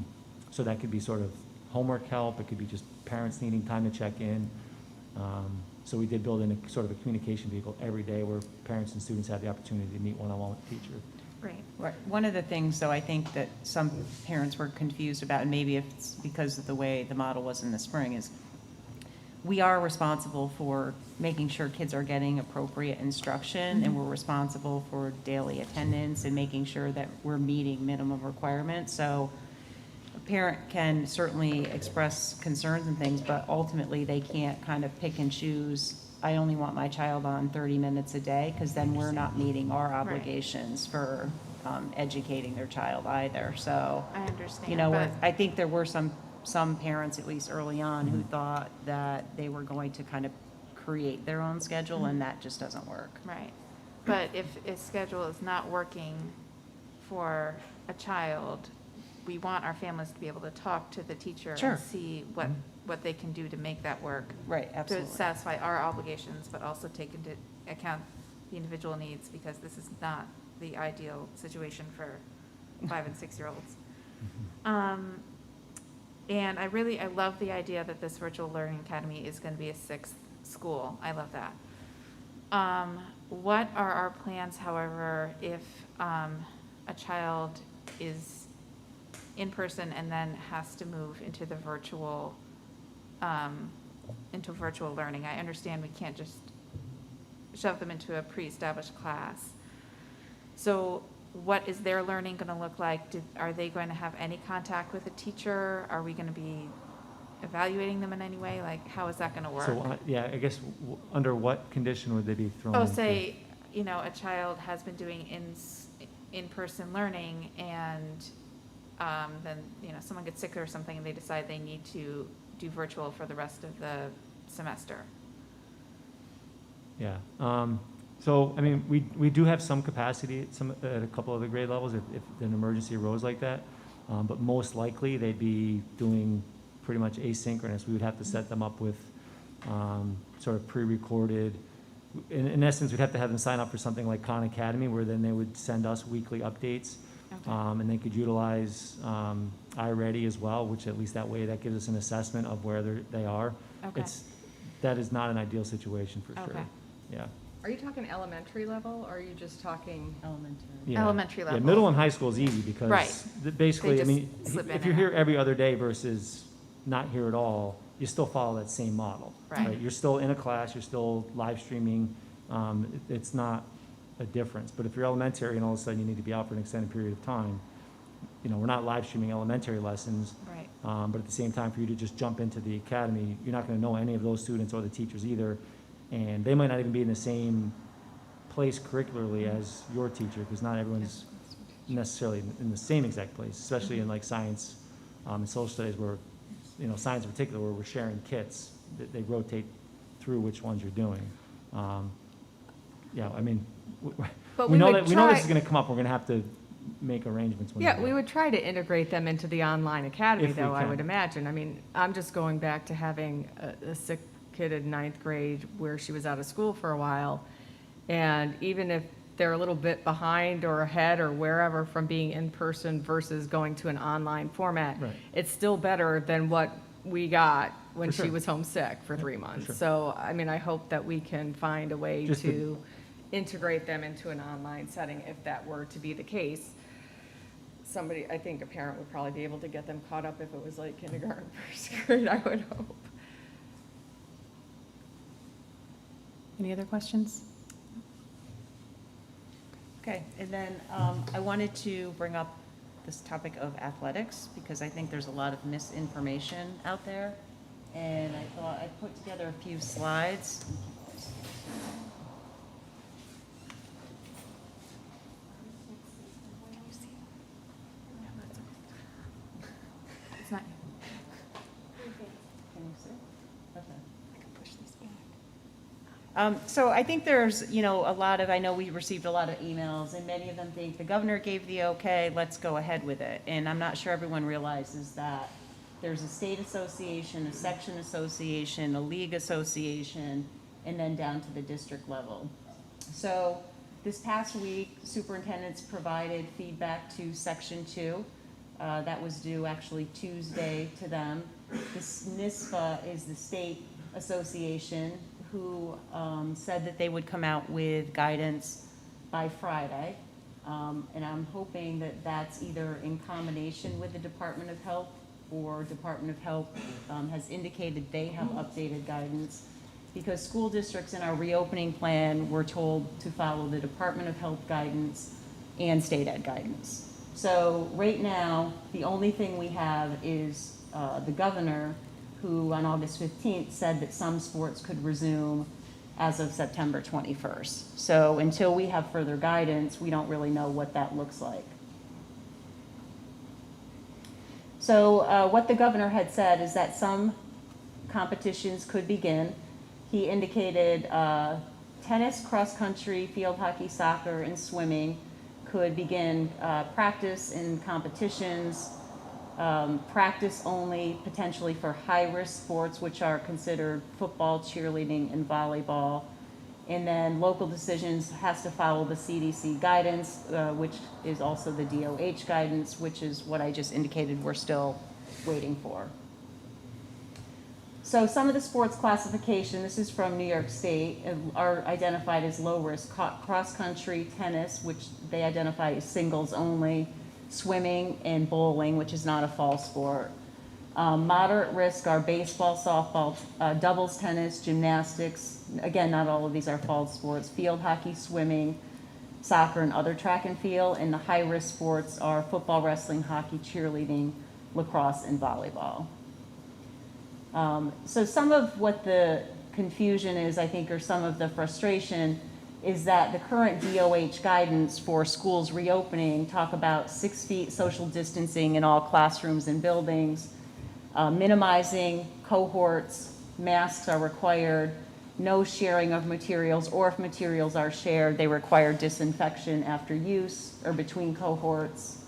So that could be sort of homework help, it could be just parents needing time to check in. So we did build in a sort of a communication vehicle every day where parents and students have the opportunity to meet one-on-one with the teacher. Great. Right. One of the things, though, I think that some parents were confused about, and maybe it's because of the way the model was in the spring, is we are responsible for making sure kids are getting appropriate instruction, and we're responsible for daily attendance and making sure that we're meeting minimum requirements. So a parent can certainly express concerns and things, but ultimately they can't kind of pick and choose, I only want my child on 30 minutes a day, because then we're not meeting our obligations for educating their child either. So, I understand, we're- but- I think there were some parents, at least early on, who thought that they were going to kind of create their own schedule, and that just doesn't work. Right. But if a schedule is not working for a child, we want our families to be able to talk to the teacher Sure. and see what they can do to make that work. Right, absolutely. To satisfy our obligations, but also take into account the individual needs, because this is not the ideal situation for 5 and 6-year-olds. And I love the idea that this virtual learning academy is going to be a 6th school. I love that. What are our plans, however, if a child is in person and then has to move into the virtual learning? I understand we can't just shove them into a pre-established class. So what is their learning going to look like? Are they going to have any contact with a teacher? Are we going to be evaluating them in any way? Like, how is that going to work? So, I guess, under what condition would they be thrown into? Say, a child has been doing in-person learning, and then, someone gets sick or something, and they decide they need to do virtual for the rest of the semester. Yeah. So, we do have some capacity at a couple of the grade levels if an emergency arose like that. But most likely, they'd be doing pretty much asynchronous. We would have to set them up with sort of pre-recorded. In essence, we'd have to have them sign up for something like Khan Academy, where then they would send us weekly updates. Okay. And they could utilize iReady as well, which at least that way, that gives us an assessment of where they are. Okay. That is not an ideal situation for sure. Okay. Yeah. Are you talking elementary level, or are you just talking? Elementary. Yeah. Elementary level. Yeah, middle and high school is easy because Right. basically, They just slip in if you're and here out. every other day versus not here at all, you still follow that same model. Right. You're still in a class, you're still live streaming, it's not a difference. But if you're elementary and all of a sudden you need to be out for an extended period of time, we're not live streaming elementary lessons. Right. But at the same time, for you to just jump into the academy, you're not gonna know any of those students or the teachers either. And they might not even be in the same place curricularly as your teacher, because not everyone's necessarily in the same exact place, especially in like science and social studies where, science in particular, where we're sharing kits, they rotate through which ones you're doing. Yeah, I mean, But we know would we know this try- is gonna come up, we're gonna have to make arrangements. when Yeah, do we it. would try to integrate them into the online academy, If we though, I can. would imagine. I mean, I'm just going back to having a sick kid in ninth grade where she was out of school for a while. And even if they're a little bit behind or ahead or wherever from being in person versus going to an online format, Right. it's still better than what we got when For she sure. was homesick for 3 months. sure. So, I mean, I hope that we can find a way Just to integrate them into an online setting if that were to be the case. Somebody, I think a parent would probably be able to get them caught up if it was like kindergarten, first grade, I would hope. Any other questions? Okay, and then I wanted to bring up this topic of athletics, because I think there's a lot of misinformation out there. And I thought I'd put together a few slides. It's not. Can you see? Okay. So I think there's, a lot of, I know we received a lot of emails, and many of them think the governor gave the okay, let's go ahead with it. And I'm not sure everyone realizes that there's a state association, a section association, a league association, and then down to the district level. So this past week, superintendents provided feedback to Section 2. That was due actually Tuesday to them. This NISFA is the state association who said that they would come out with guidance by Friday. And I'm hoping that that's either in combination with the Department of Health, or Department of Health has indicated they have updated guidance. Because school districts in our reopening plan were told to follow the Department of Health guidance and state ed guidance. So right now, the only thing we have is the governor, who on August 15th said that some sports could resume as of September 21st. So until we have further guidance, we don't really know what that looks like. So what the governor had said is that some competitions could begin. He indicated tennis, cross-country, field hockey, soccer, and swimming could begin practice in competitions, practice only potentially for high-risk sports, which are considered football, cheerleading, and volleyball. And then local decisions has to follow the CDC guidance, which is also the DOH guidance, which is what I just indicated we're still waiting for. So some of the sports classification, this is from New York State, are identified as low-risk: cross-country, tennis, which they identify as singles only, swimming, and bowling, which is not a fall sport. Moderate risk are baseball, softball, doubles tennis, gymnastics. Again, not all of these are fall sports. Field hockey, swimming, soccer, and other track and field. And the high-risk sports are football, wrestling, hockey, cheerleading, lacrosse, and volleyball. So some of what the confusion is, I think, or some of the frustration, is that the current DOH guidance for schools reopening talk about 6 feet social distancing in all classrooms and buildings, minimizing cohorts, masks are required, no sharing of materials, or if materials are shared, they require disinfection after use or between cohorts.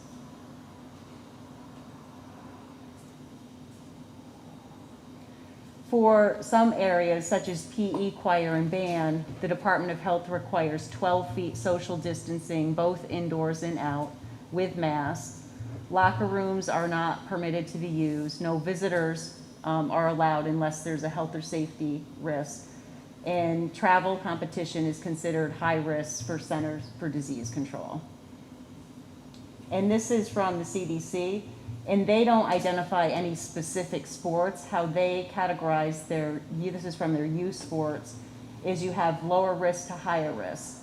For some areas, such as PE, choir, and band, the Department of Health requires 12 feet social distancing, both indoors and out, with masks. Locker rooms are not permitted to be used. No visitors are allowed unless there's a health or safety risk. And travel competition is considered high risk for Centers for Disease Control. And this is from the CDC. And they don't identify any specific sports. How they categorize this is from their youth sports, is you have lower risk to higher risk.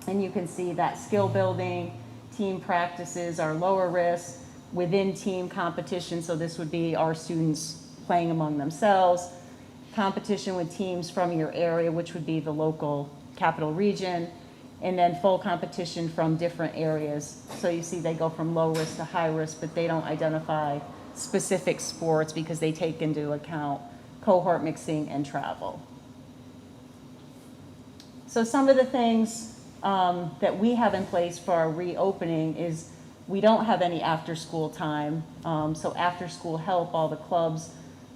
And you can see that skill building, team practices are lower risk, within team competition, so this would be our students playing among themselves, competition with teams from your area, which would be the local capital region, and then full competition from different areas. So you see they go from low risk to high risk, but they don't identify specific sports because they take into account cohort mixing and travel. So some of the things that we have in place for our reopening is we don't have any after-school time. So after-school help, all the clubs,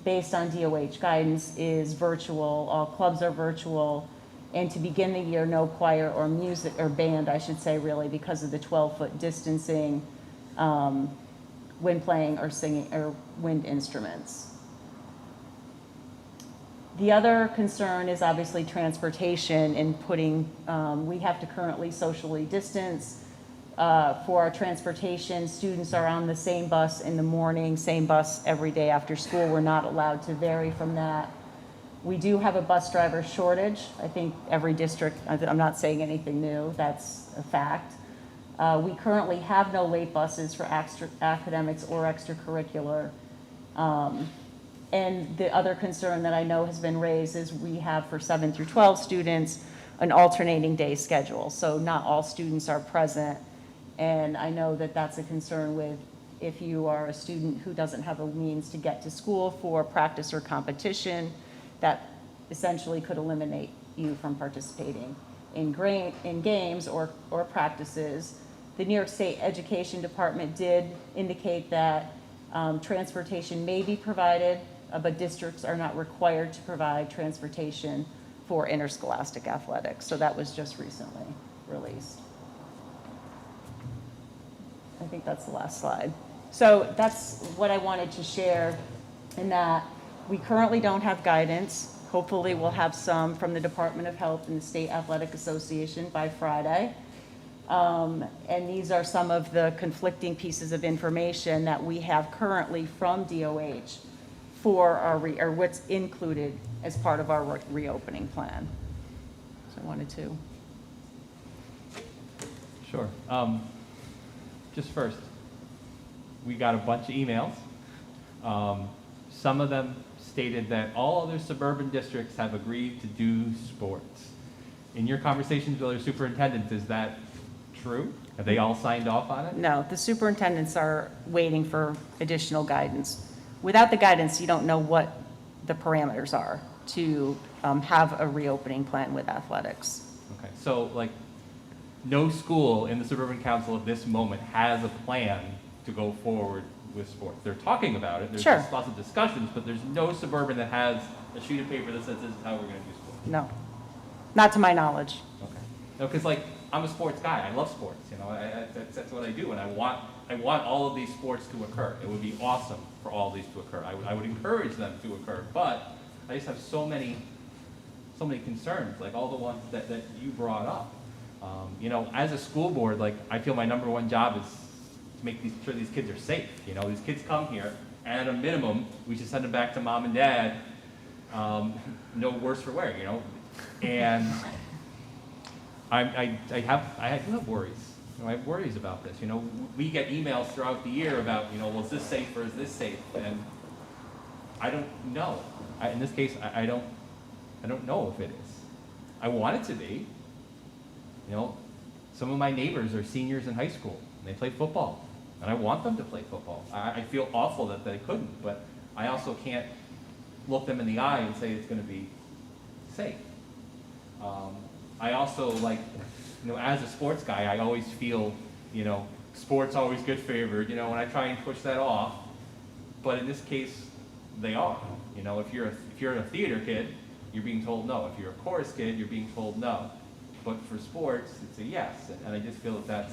based on DOH guidance, is virtual. All clubs are virtual. And to begin the year, no choir or music, or band, I should say, really, because of the 12-foot distancing when playing or singing or wind instruments. The other concern is obviously transportation and putting, we have to currently socially distance. For our transportation, students are on the same bus in the morning, same bus every day after school. We're not allowed to vary from that. We do have a bus driver shortage. I think every district, I'm not saying anything new, that's a fact. We currently have no late buses for academics or extracurricular. And the other concern that I know has been raised is we have for 7 through 12 students an alternating day schedule. So not all students are present. And I know that that's a concern with if you are a student who doesn't have a means to get to school for practice or competition, that essentially could eliminate you from participating in games or practices. The New York State Education Department did indicate that transportation may be provided, but districts are not required to provide transportation for interscholastic athletics. So that was just recently released. I think that's the last slide. So that's what I wanted to share, in that we currently don't have guidance. Hopefully we'll have some from the Department of Health and the State Athletic Association by Friday. And these are some of the conflicting pieces of information that we have currently from DOH for our, or what's included as part of our reopening plan. So I wanted to. Sure. Just first, we got a bunch of emails. Some of them stated that all other suburban districts have agreed to do sports. In your conversations with other superintendents, is that true? Have they all signed off on it? No, the superintendents are waiting for additional guidance. Without the guidance, you don't know what the parameters are to have a reopening plan with athletics. Okay, so like no school in the Suburban Council at this moment has a plan to go forward with sports. They're talking about it. There's Sure. just lots of discussions, but there's no suburban that has a sheet of paper that says this is how we're going to do sports. No, not to my knowledge. Okay. No, because like I'm a sports guy. I love sports. You know, that's what I do, and I want all of these sports to occur. It would be awesome for all these to occur. I would encourage them to occur, but I just have so many concerns, like all the ones that you brought up. You know, as a school board, like I feel my number one job is to make sure these kids are safe. You know, these kids come here, and at a minimum, we should send them back to mom and dad, no worse for wear. You know, and I do have worries. You know, I have worries about this. You know, we get emails throughout the year about, you know, well, is this safe or is this safe? And I don't know. In this case, I don't know if it is. I want it to be. You know, some of my neighbors are seniors in high school, and they play football, and I want them to play football. I feel awful that they couldn't, but I also can't look them in the eye and say it's going to be safe. I also, like, you know, as a sports guy, I always feel, you know, sports always get favored, you know, and I try and push that off. But in this case, they are. You know, if you're a theater kid, you're being told no. If you're a chorus kid, you're being told no. But for sports, it's a yes. And I just feel that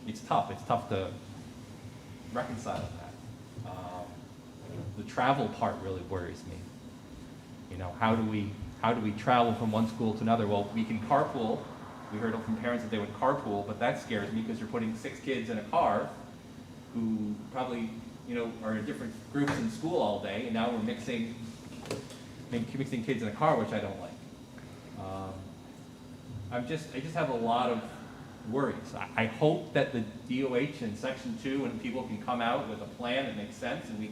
it's tough. It's tough to reconcile that. The travel part really worries me. You know, how do we travel from one school to another? Well, we can carpool. We heard from parents that they would carpool, but that scares me because you're putting 6 kids in a car who probably are in different groups in school all day, and now we're mixing kids in a car, which I don't like. I just have a lot of worries. I hope that the DOH in Section 2 and people can come out with a plan that makes sense and we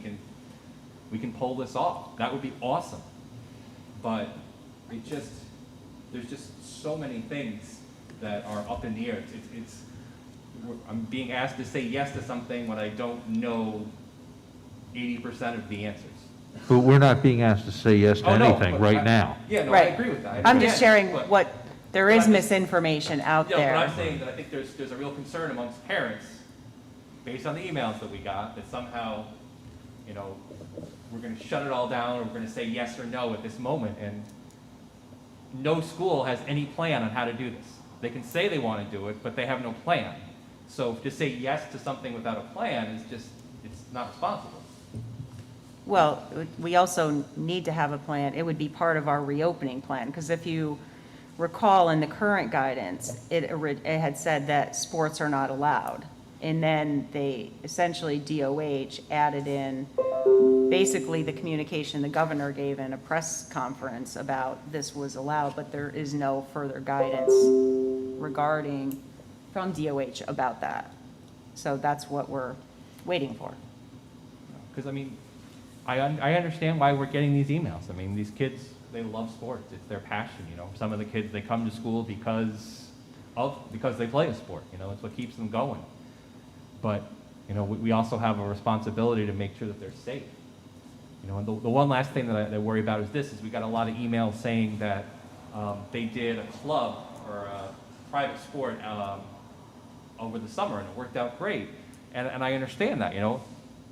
can pull this off. That would be awesome. But there's just so many things that are up in the air. I'm being asked to say yes to something when I don't know 80% of the answers. But we're not being asked to say yes to Oh, no, anything but right now. Yeah, no, I Right. agree with that. I'm just sharing But- what, there but is I'm just- misinformation out Yeah, but there. I'm saying that I think there's a real concern amongst parents, based on the emails that we got, that somehow, we're gonna shut it all down, or we're gonna say yes or no at this moment, and no school has any plan on how to do this. They can say they wanna do it, but they have no plan. So to say yes to something without a plan is it's not responsible. Well, we also need to have a plan. It would be part of our reopening plan, because if you recall in the current guidance, it had said that sports are not allowed. And then they, essentially DOH added in basically the communication the governor gave in a press conference about this was allowed, but there is no further guidance regarding, from DOH about that. So that's what we're waiting for. Because, I understand why we're getting these emails. These kids, they love sports. It's their passion, Some of the kids, they come to school because they play a sport, It's what keeps them going. But, we also have a responsibility to make sure that they're safe. And the one last thing that I worry about is we got a lot of emails saying that they did a club or a private sport over the summer, and it worked out great. And I understand that,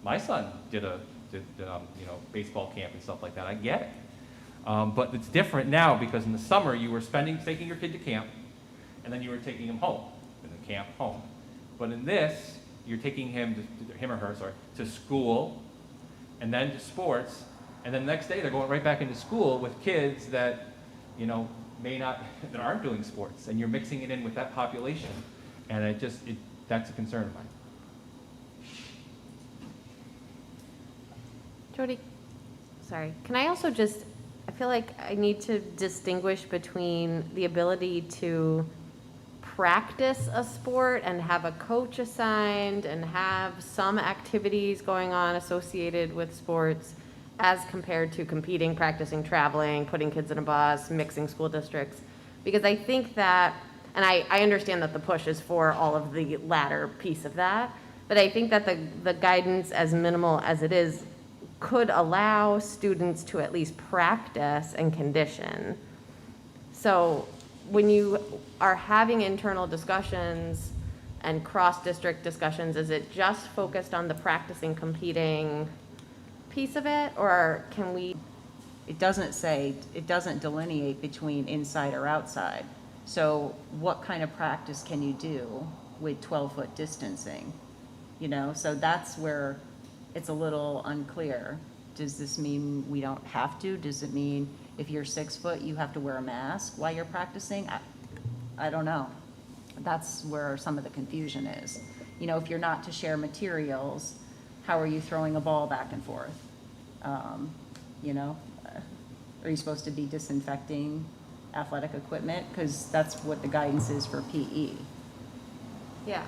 My son did baseball camp and stuff like that. I get it. But it's different now, because in the summer you were taking your kid to camp, and then you were taking him home, from the camp home. But in this, you're taking him or her to school, and then to sports, and then the next day they're going right back into school with kids that, that aren't doing sports, and you're mixing it in with that population. And that's a concern of mine. Jody, sorry, can I also I feel like I need to distinguish between the ability to practice a sport and have a coach assigned and have some activities going on associated with sports as compared to competing, practicing, traveling, putting kids in a bus, mixing school districts. Because I think that, and I understand that the push is for all of the latter piece of that, but I think that the guidance, as minimal as it is, could allow students to at least practice and condition. So when you are having internal discussions and cross-district discussions, is it just focused on the practicing, competing piece of it, or can we? It doesn't delineate between inside or outside. So what kind of practice can you do with 12-foot distancing? So that's where it's a little unclear. Does this mean we don't have to? Does it mean if you're 6 foot, you have to wear a mask while you're practicing? I don't know. That's where some of the confusion is. If you're not to share materials, how are you throwing a ball back and forth? Are you supposed to be disinfecting athletic equipment? Because that's what the guidance is for PE. Yeah,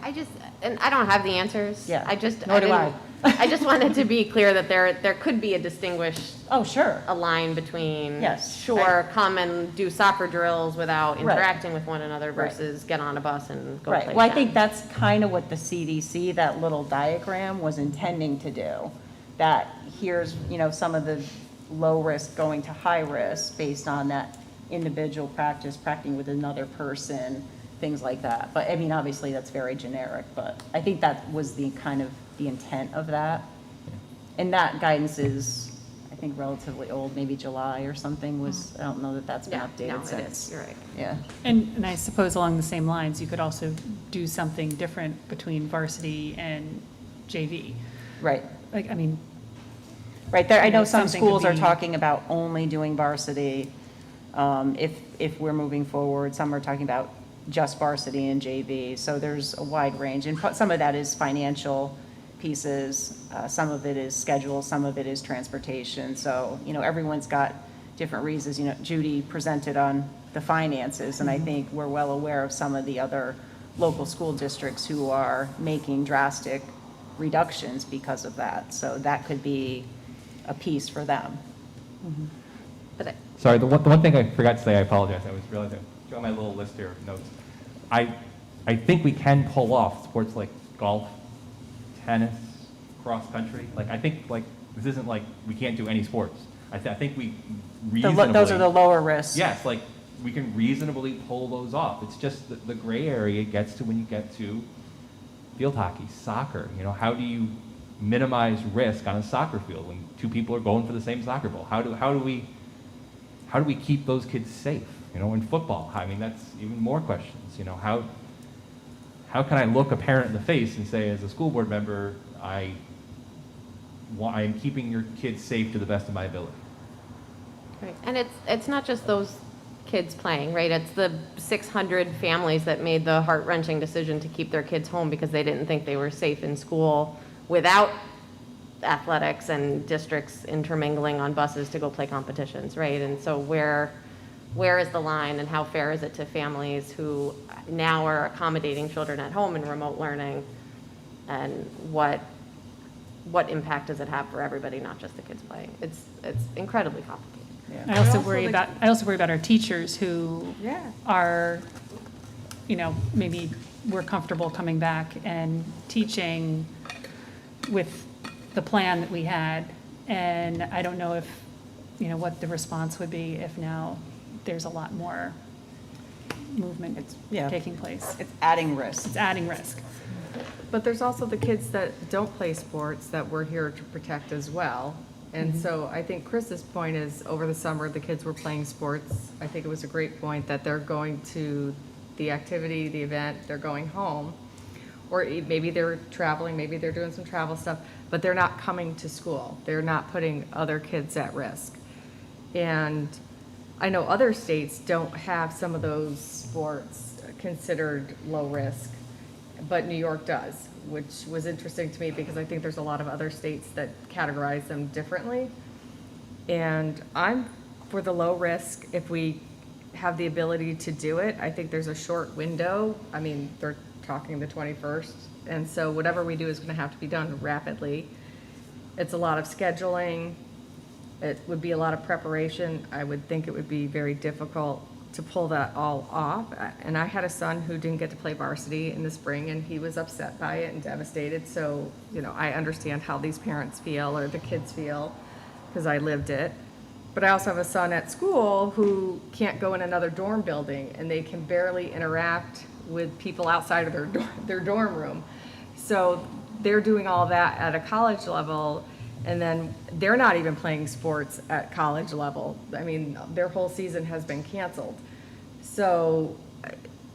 and I don't have the answers. Yeah, Nor do I. I just wanted to be clear that there could be a distinguished, Oh, sure. a line between, Yes, sure, come and do soccer drills without Right. interacting with one another Right. versus get on a bus and go Right, play well, I with think them. that's kind of what the CDC, that little diagram, was intending to do. That here's, some of the low risk going to high risk based on that individual practicing with another person, things like that. But, obviously, that's very generic, but I think that was the kind of the intent of that. And that guidance is, I think, relatively old, maybe July or something was, I don't know that that's been Yeah, updated no, since. it is, you're right. Yeah. And I suppose along the same lines, you could also do something different between varsity and JV. Right. Right, I You know, know some something could schools are be- talking about only doing varsity, if we're moving forward. Some are talking about just varsity and JV, so there's a wide range. And some of that is financial pieces. Some of it is schedule, some of it is transportation. So, everyone's got different reasons. Judy presented on the finances, and I think we're well aware of some of the other local school districts who are making drastic reductions because of that. So that could be a piece for them. But Sorry, the one thing I forgot to say, I apologize, I was realizing, I got my little list here of notes. I think we can pull off sports like golf, tennis, cross country. Like, I think, like, this isn't like we can't do any sports. I think we reasonably. Those are the lower risks. Yes, like, we can reasonably pull those off. It's just the gray area gets to when you get to field hockey, soccer. How do you minimize risk on a soccer field when two people are going for the same soccer ball? How do we keep those kids safe? In football, I mean, that's even more questions. How can I look a parent in the face and say, as a school board member, I am keeping your kids safe to the best of my ability? Right. And it's not just those kids playing, right? It's the 600 families that made the heart-wrenching decision to keep their kids home because they didn't think they were safe in school without athletics and districts intermingling on buses to go play competitions, right? And so where is the line, and how fair is it to families who now are accommodating children at home in remote learning, and what impact does it have for everybody, not just the kids playing? It's incredibly complicated. I also worry about our teachers who Yeah. are, maybe we're comfortable coming back and teaching with the plan that we had. And I don't know if, what the response would be if now there's a lot more movement taking place. It's adding risk. It's adding risk. But there's also the kids that don't play sports that we're here to protect as well. And so I think Chris's point is, over the summer, the kids were playing sports. I think it was a great point that they're going to the activity, the event, they're going home. Or maybe they're traveling, maybe they're doing some travel stuff, but they're not coming to school. They're not putting other kids at risk. And I know other states don't have some of those sports considered low risk, but New York does, which was interesting to me because I think there's a lot of other states that categorize them differently. And I'm for the low risk if we have the ability to do it. I think there's a short window. I mean, they're talking the 21st, and so whatever we do is going to have to be done rapidly. It's a lot of scheduling. It would be a lot of preparation. I would think it would be very difficult to pull that all off. And I had a son who didn't get to play varsity in the spring, and he was upset by it and devastated. So, I understand how these parents feel or the kids feel because I lived it. But I also have a son at school who can't go in another dorm building, and they can barely interact with people outside of their dorm room. So they're doing all that at a college level, and then they're not even playing sports at college level. I mean, their whole season has been canceled. So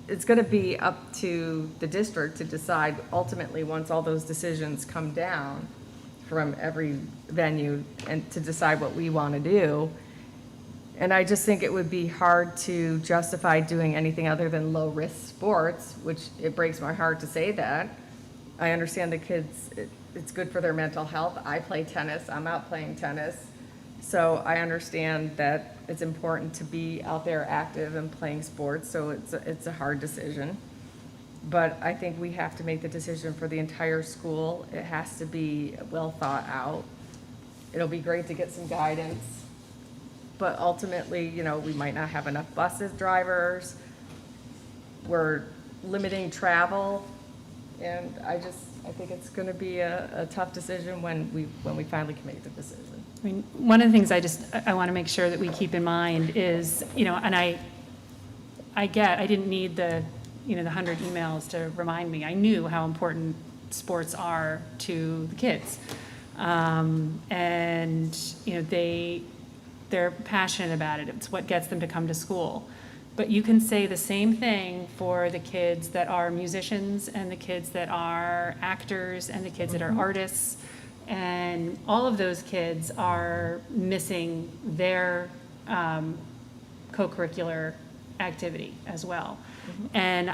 it's going to be up to the district to decide ultimately, once all those decisions come down from every venue, and to decide what we want to do. And I just think it would be hard to justify doing anything other than low-risk sports, which it breaks my heart to say that. I understand the kids, it's good for their mental health. I play tennis, I'm out playing tennis. So I understand that it's important to be out there active and playing sports, so it's a hard decision. But I think we have to make the decision for the entire school. It has to be well thought out. It'll be great to get some guidance, but ultimately, we might not have enough buses, drivers. We're limiting travel, and I think it's going to be a tough decision when we finally can make the decision. I mean, one of the things I want to make sure that we keep in mind is, and I didn't need the 100 emails to remind me. I knew how important sports are to the kids. And, they're passionate about it. It's what gets them to come to school. But you can say the same thing for the kids that are musicians, and the kids that are actors, and the kids that are artists. And all of those kids are missing their co-curricular activity as well. And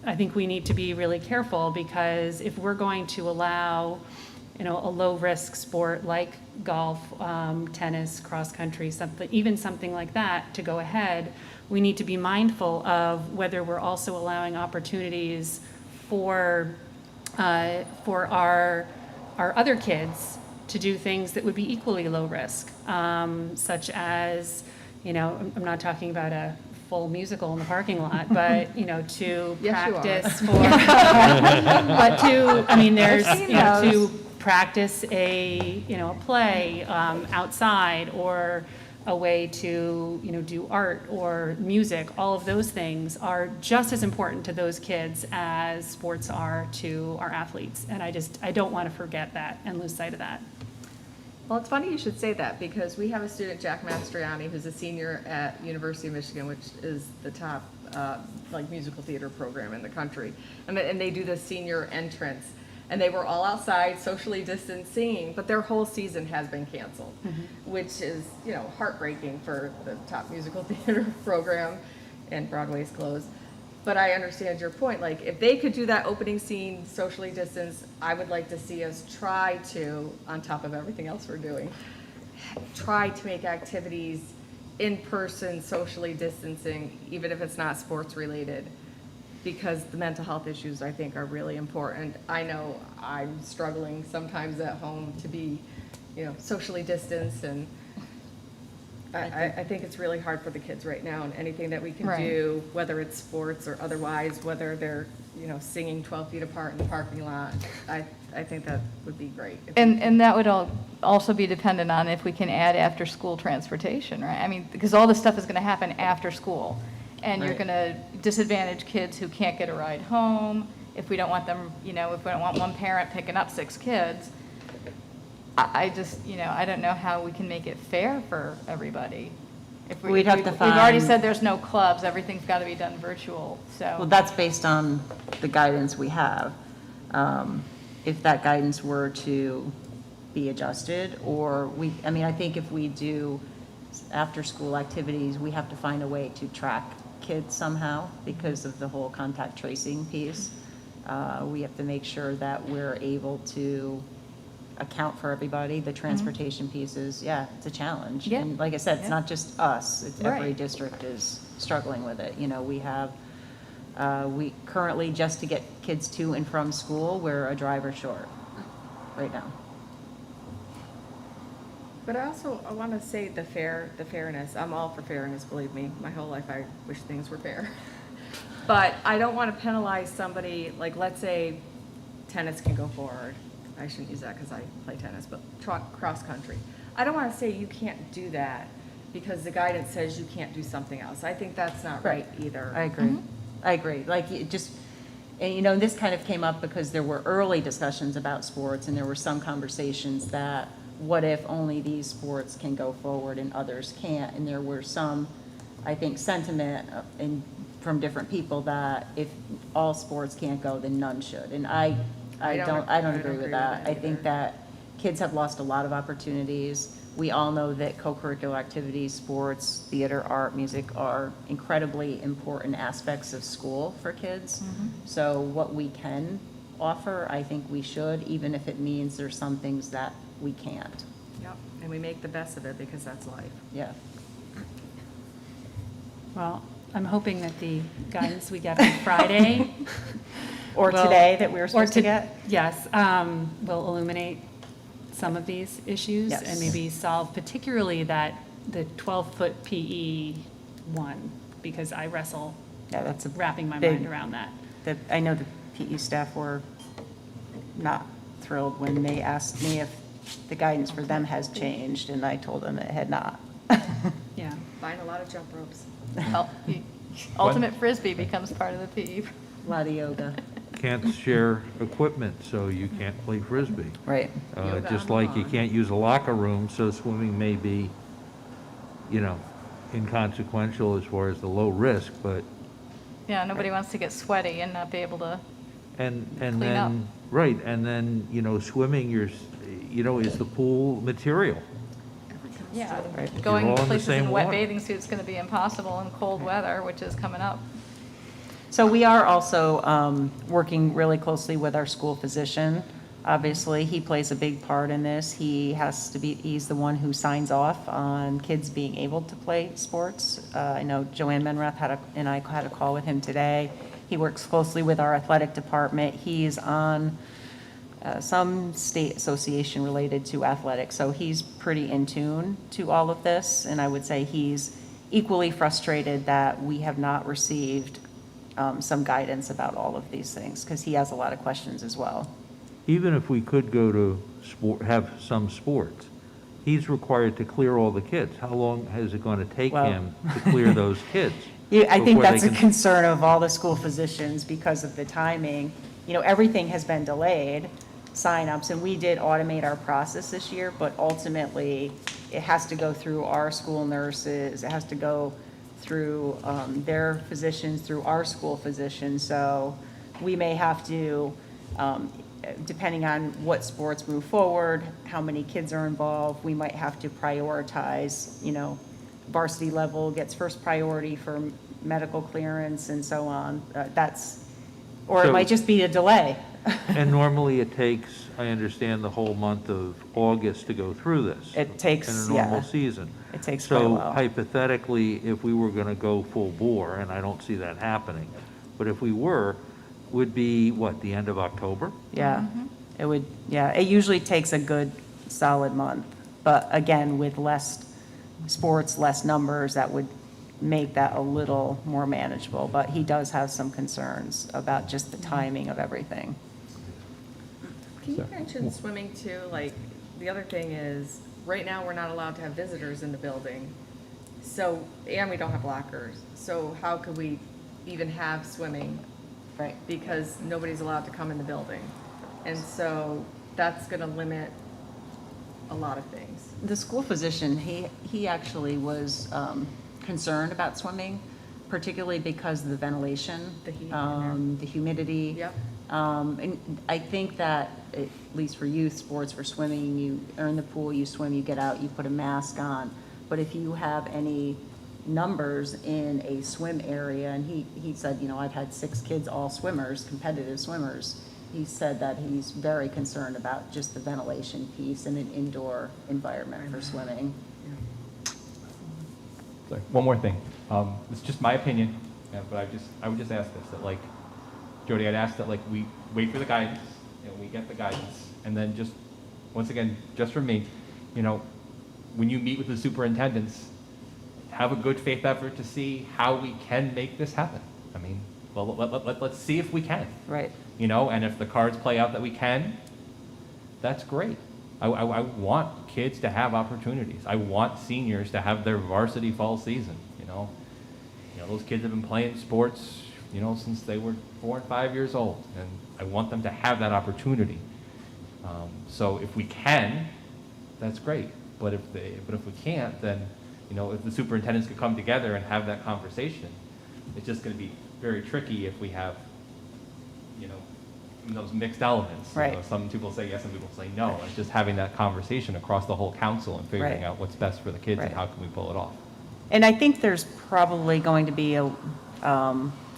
I think we need to be really careful, because if we're going to allow, a low-risk sport like golf, tennis, cross-country, even something like that to go ahead, we need to be mindful of whether we're also allowing opportunities for our other kids to do things that would be equally low risk, such as, I'm not talking about a full musical in the parking lot, but, to Yes, you are. practice but there's, I've seen to those. practice a play outside, or a way to, do art or music. All of those things are just as important to those kids as sports are to our athletes. And I don't want to forget that and lose sight of that. Well, it's funny you should say that, because we have a student, Jack Mastriani, who's a senior at University of Michigan, which is the top musical theater program in the country. And they do the senior entrance. And they were all outside, socially distanced, singing, but their whole season has been canceled, which is, heartbreaking for the top musical theater program, and Broadway's closed. But I understand your point. Like, if they could do that opening scene socially distanced, I would like to see us try to, on top of everything else we're doing, try to make activities in person, socially distancing, even if it's not sports related, because the mental health issues, I think, are really important. I know I'm struggling sometimes at home to be, socially distanced, and I think it's really hard for the kids right now, and anything that we can do, whether it's sports or otherwise, whether they're, singing 12 feet apart in the parking lot, I think that would be great. And that would also be dependent on if we can add after-school transportation, right? I mean, because all this stuff is going to happen after school, and you're Right. going to disadvantage kids who can't get a ride home. If we don't want them, if we don't want one parent picking up 6 kids, I just, I don't know how we can make it fair for everybody. If We'd have to We've already find- said there's no clubs, everything's got to be done virtual, so. Well, that's based on the guidance we have. If that guidance were to be adjusted, or I think if we do after-school activities, we have to find a way to track kids somehow because of the whole contact tracing piece. We have to make sure that we're able to account for everybody. The transportation pieces, it's a challenge. Yeah. And like I said, it's Yeah. not just us, it's every Right. district is struggling with it. We have, we currently, just to get kids to and from school, we're a driver short right now. But I want to say the fairness. I'm all for fairness, believe me. My whole life I wish things were fair. But I don't want to penalize somebody, like, let's say tennis can go forward. I shouldn't use that because I play tennis, but cross country. I don't want to say you can't do that because the guidance says you can't do something else. I think that's not right either. I agree. I agree. Like, and this kind of came up because there were early discussions about sports, and there were some conversations that, what if only these sports can go forward and others can't? And there were some, I think, sentiment from different people that if all sports can't go, then none should. And I don't agree with that. I think that kids have lost a lot of opportunities. We all know that co-curricular activities, sports, theater, art, music are incredibly important aspects of school for kids. So what we can offer, I think we should, even if it means there's some things that we can't. Yep, and we make the best of it because that's life. Yeah. Well, I'm hoping that the guidance we get on Friday. Or will- today that we were supposed to or get? Yes, will illuminate some of these issues Yes. and maybe solve particularly the 12-foot PE one, because I wrestle Yeah, that's a wrapping my big- mind around that. I know the PE staff were not thrilled when they asked me if the guidance for them has changed, and I told them it had not. Yeah. Find a lot of jump ropes. Ultimate Frisbee becomes part of the PE. A lot of yoga. Can't share equipment, so you can't play Frisbee. Right. Yoga Just on like the you lawn. can't use a locker room, so swimming may be, inconsequential as far as the low risk, but, Yeah, nobody wants to get sweaty and not be able to, and Clean up. then, right, and then, swimming, is the pool material. yeah, You're going all in the places same in wet water. bathing suits is going to be impossible in cold weather, which is coming up. So we are also working really closely with our school physician. Obviously, he plays a big part in this. He's the one who signs off on kids being able to play sports. I know Joanne Menrath and I had a call with him today. He works closely with our athletic department. He's on some state association related to athletics, so he's pretty in tune to all of this. And I would say he's equally frustrated that we have not received some guidance about all of these things, because he has a lot of questions as well. Even if we could go to sport, have some sports, he's required to clear all the kids. How long is it going to take Well- him to clear those kids? Yeah, I think before they that's a can- concern of all the school physicians because of the timing. You know, everything has been delayed, signups, and we did automate our process this year, but ultimately, it has to go through our school nurses, it has to go through their physicians, through our school physicians, so we may have to, depending on what sports move forward, how many kids are involved, we might have to prioritize, you know, varsity level gets first priority for medical clearance and so on. Or it So- might just be a delay. And normally it takes, I understand, the whole month of August to go through this. It takes, In a normal yeah. season. It takes quite a So while. hypothetically, if we were going to go full bore, and I don't see that happening, but if we were, would be, what, the end of October? Yeah, it would, yeah, it usually takes a good solid month. But again, with less sports, less numbers, that would make that a little more manageable. But he does have some concerns about just the timing of everything. Can you mention swimming too? Like, the other thing is, right now, we're not allowed to have visitors in the building. So, and we don't have lockers. So how could we even have swimming? Right. Because nobody's allowed to come in the building. And so that's gonna limit a lot of things. The school physician, he actually was concerned about swimming, particularly because of the ventilation. The heat in there. The humidity. Yep. And I think that, at least for youth sports, for swimming, you are in the pool, you swim, you get out, you put a mask on. But if you have any numbers in a swim area, and he said, you know, I've had 6 kids, all swimmers, competitive swimmers. He said that he's very concerned about just the ventilation piece in an indoor environment for swimming. Sorry, one more thing. It's just my opinion, but I would just ask this, that like, Jody, I'd ask that like we wait for the guidance, and we get the guidance, and then just, once again, just for me, you know, when you meet with the superintendents, have a good faith effort to see how we can make this happen. I mean, well, let's see if we can. Right. You know, and if the cards play out that we can, that's great. I want kids to have opportunities. I want seniors to have their varsity fall season, you know. You know, those kids have been playing sports, you know, since they were 4 and 5 years old, and I want them to have that opportunity. So if we can, that's great. But if we can't, then, you know, if the superintendents could come together and have that conversation, it's just going to be very tricky if we have, you know, those mixed elements. You Right. know, some people say yes, some people say no. It's just having that conversation across the whole council and figuring Right. out what's best for the kids Right. and how can we pull it off. And I think there's probably going to be a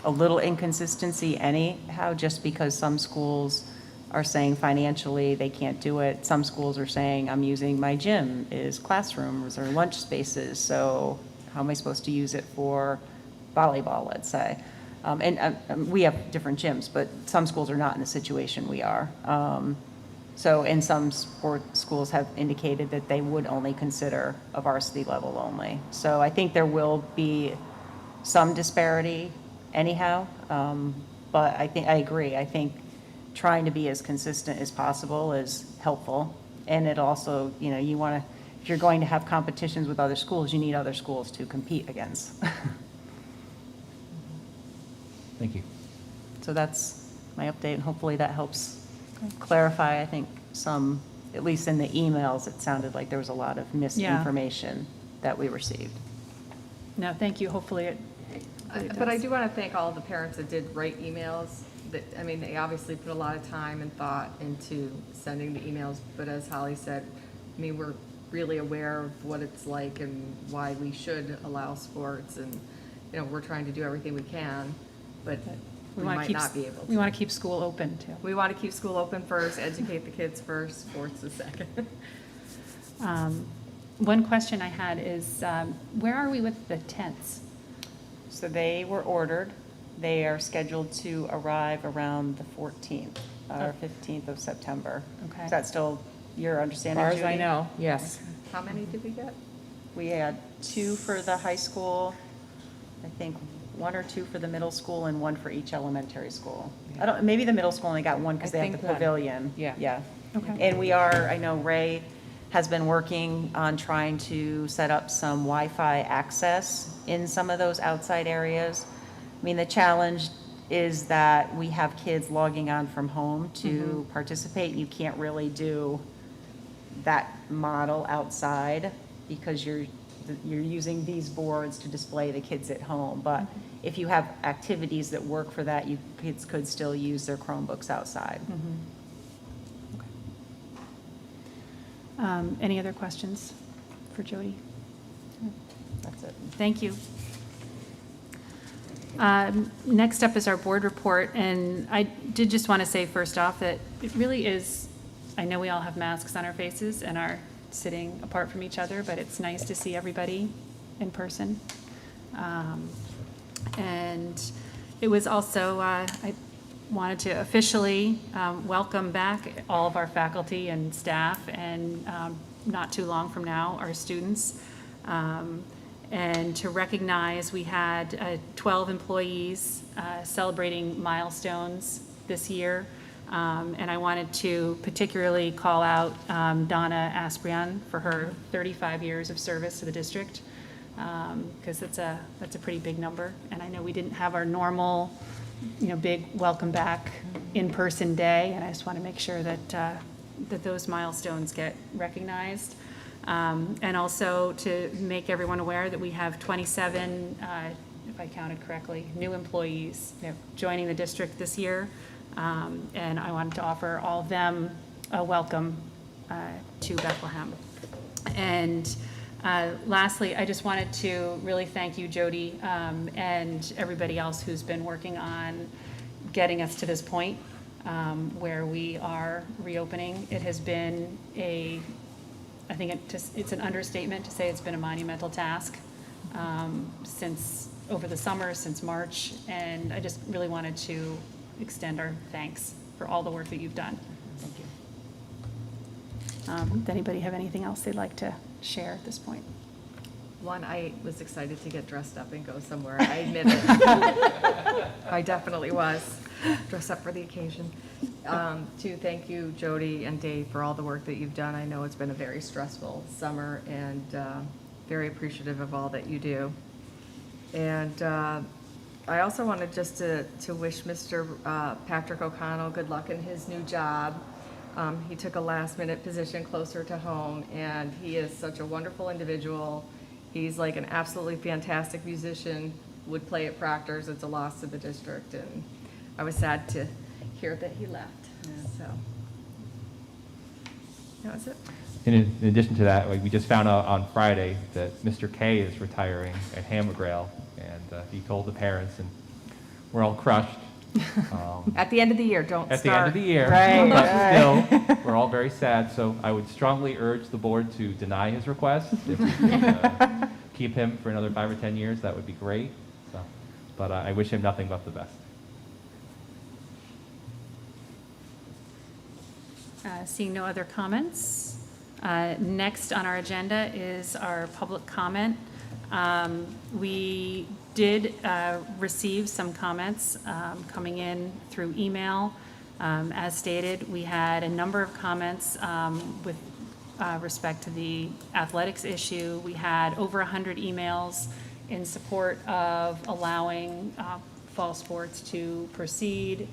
little inconsistency anyhow, just because some schools are saying financially they can't do it. Some schools are saying, I'm using my gym as classrooms or lunch spaces, so how am I supposed to use it for volleyball, let's say? And we have different gyms, but some schools are not in the situation we are. And some schools have indicated that they would only consider a varsity level only. So I think there will be some disparity anyhow, but I agree. I think trying to be as consistent as possible is helpful. And it also, you know, if you're going to have competitions with other schools, you need other schools to compete against. Thank you. So that's my update, and hopefully that helps clarify, I think, some, at least in the emails, it sounded like there was a lot of misinformation that we received. No, thank you. Hopefully it But I do want to thank all of the parents that did write emails. That, I mean, they obviously put a lot of time and thought into sending the emails, but as Holly said, I mean, we're really aware of what it's like and why we should allow sports, and, you know, we're trying to do everything we can. but we wanna might keep not be able We to. want to keep school open, too. We want to keep school open first, educate the kids first, sports the second. One question I had is, where are we with the tents? So they were ordered. They are scheduled to arrive around the 14th or 15th of September. Okay. Is that still your As understanding, far Judy? as I know, yes. How many did we get? We had 2 for the high school, I think 1 or 2 for the middle school, and 1 for each elementary school. I don't, maybe the middle school only got 1 because I they have the think one. pavilion. Yeah. Yeah. Okay. And we are, I know Ray has been working on trying to set up some Wi-Fi access in some of those outside areas. I mean, the challenge is that we have kids logging on from home to participate. You can't really do that model outside because you're using these boards to display the kids at home. But if you have activities that work for that, kids could still use their Chromebooks outside. Any other questions for Jody? That's it. Thank you. Next up is our board report, and I did just want to say first off that it really is, I know we all have masks on our faces and are sitting apart from each other, but it's nice to see everybody in person. And it was also, I wanted to officially welcome back all of our faculty and staff, and not too long from now, our students. And to recognize, we had 12 employees celebrating milestones this year. And I wanted to particularly call out Donna Asprian for her 35 years of service to the district, because that's a pretty big number. And I know we didn't have our normal, big welcome back in-person day, and I just want to make sure that that those milestones get recognized. And also to make everyone aware that we have 27, if I counted correctly, new employees joining the district this year. And I wanted to offer all of them a welcome to Bethlehem. And lastly, I just wanted to really thank you, Jody, and everybody else who's been working on getting us to this point where we are reopening. It has been I think it's an understatement to say it's been a monumental task since over the summer, since March, and I just really wanted to extend our thanks for all the work that you've done. Thank you. Does anybody have anything else they'd like to share at this point? One, I was excited to get dressed up and go somewhere. I admit it. I definitely was. Dress up for the occasion. To thank you, Jody and Dave, for all the work that you've done. I know it's been a very stressful summer, and very appreciative of all that you do. And I also wanted just to wish Mr. Patrick O'Connell good luck in his new job. He took a last-minute position closer to home, and he is such a wonderful individual. He's like an absolutely fantastic musician, would play at Proctor's. It's a loss to the district, and I was sad to hear that he left, so. That was it. In addition to that, we just found out on Friday that Mr. K is retiring at Hammergrail, and he told the parents, and we're all crushed. At the end of the year, don't start. At the end of the year. Right. But still, we're all very sad, so I would strongly urge the board to deny his request. If we could keep him for another 5 or 10 years, that would be great. So, but I wish him nothing but the best. Seeing no other comments, next on our agenda is our public comment. We did receive some comments coming in through email. As stated, we had a number of comments with respect to the athletics issue. We had over 100 emails in support of allowing fall sports to proceed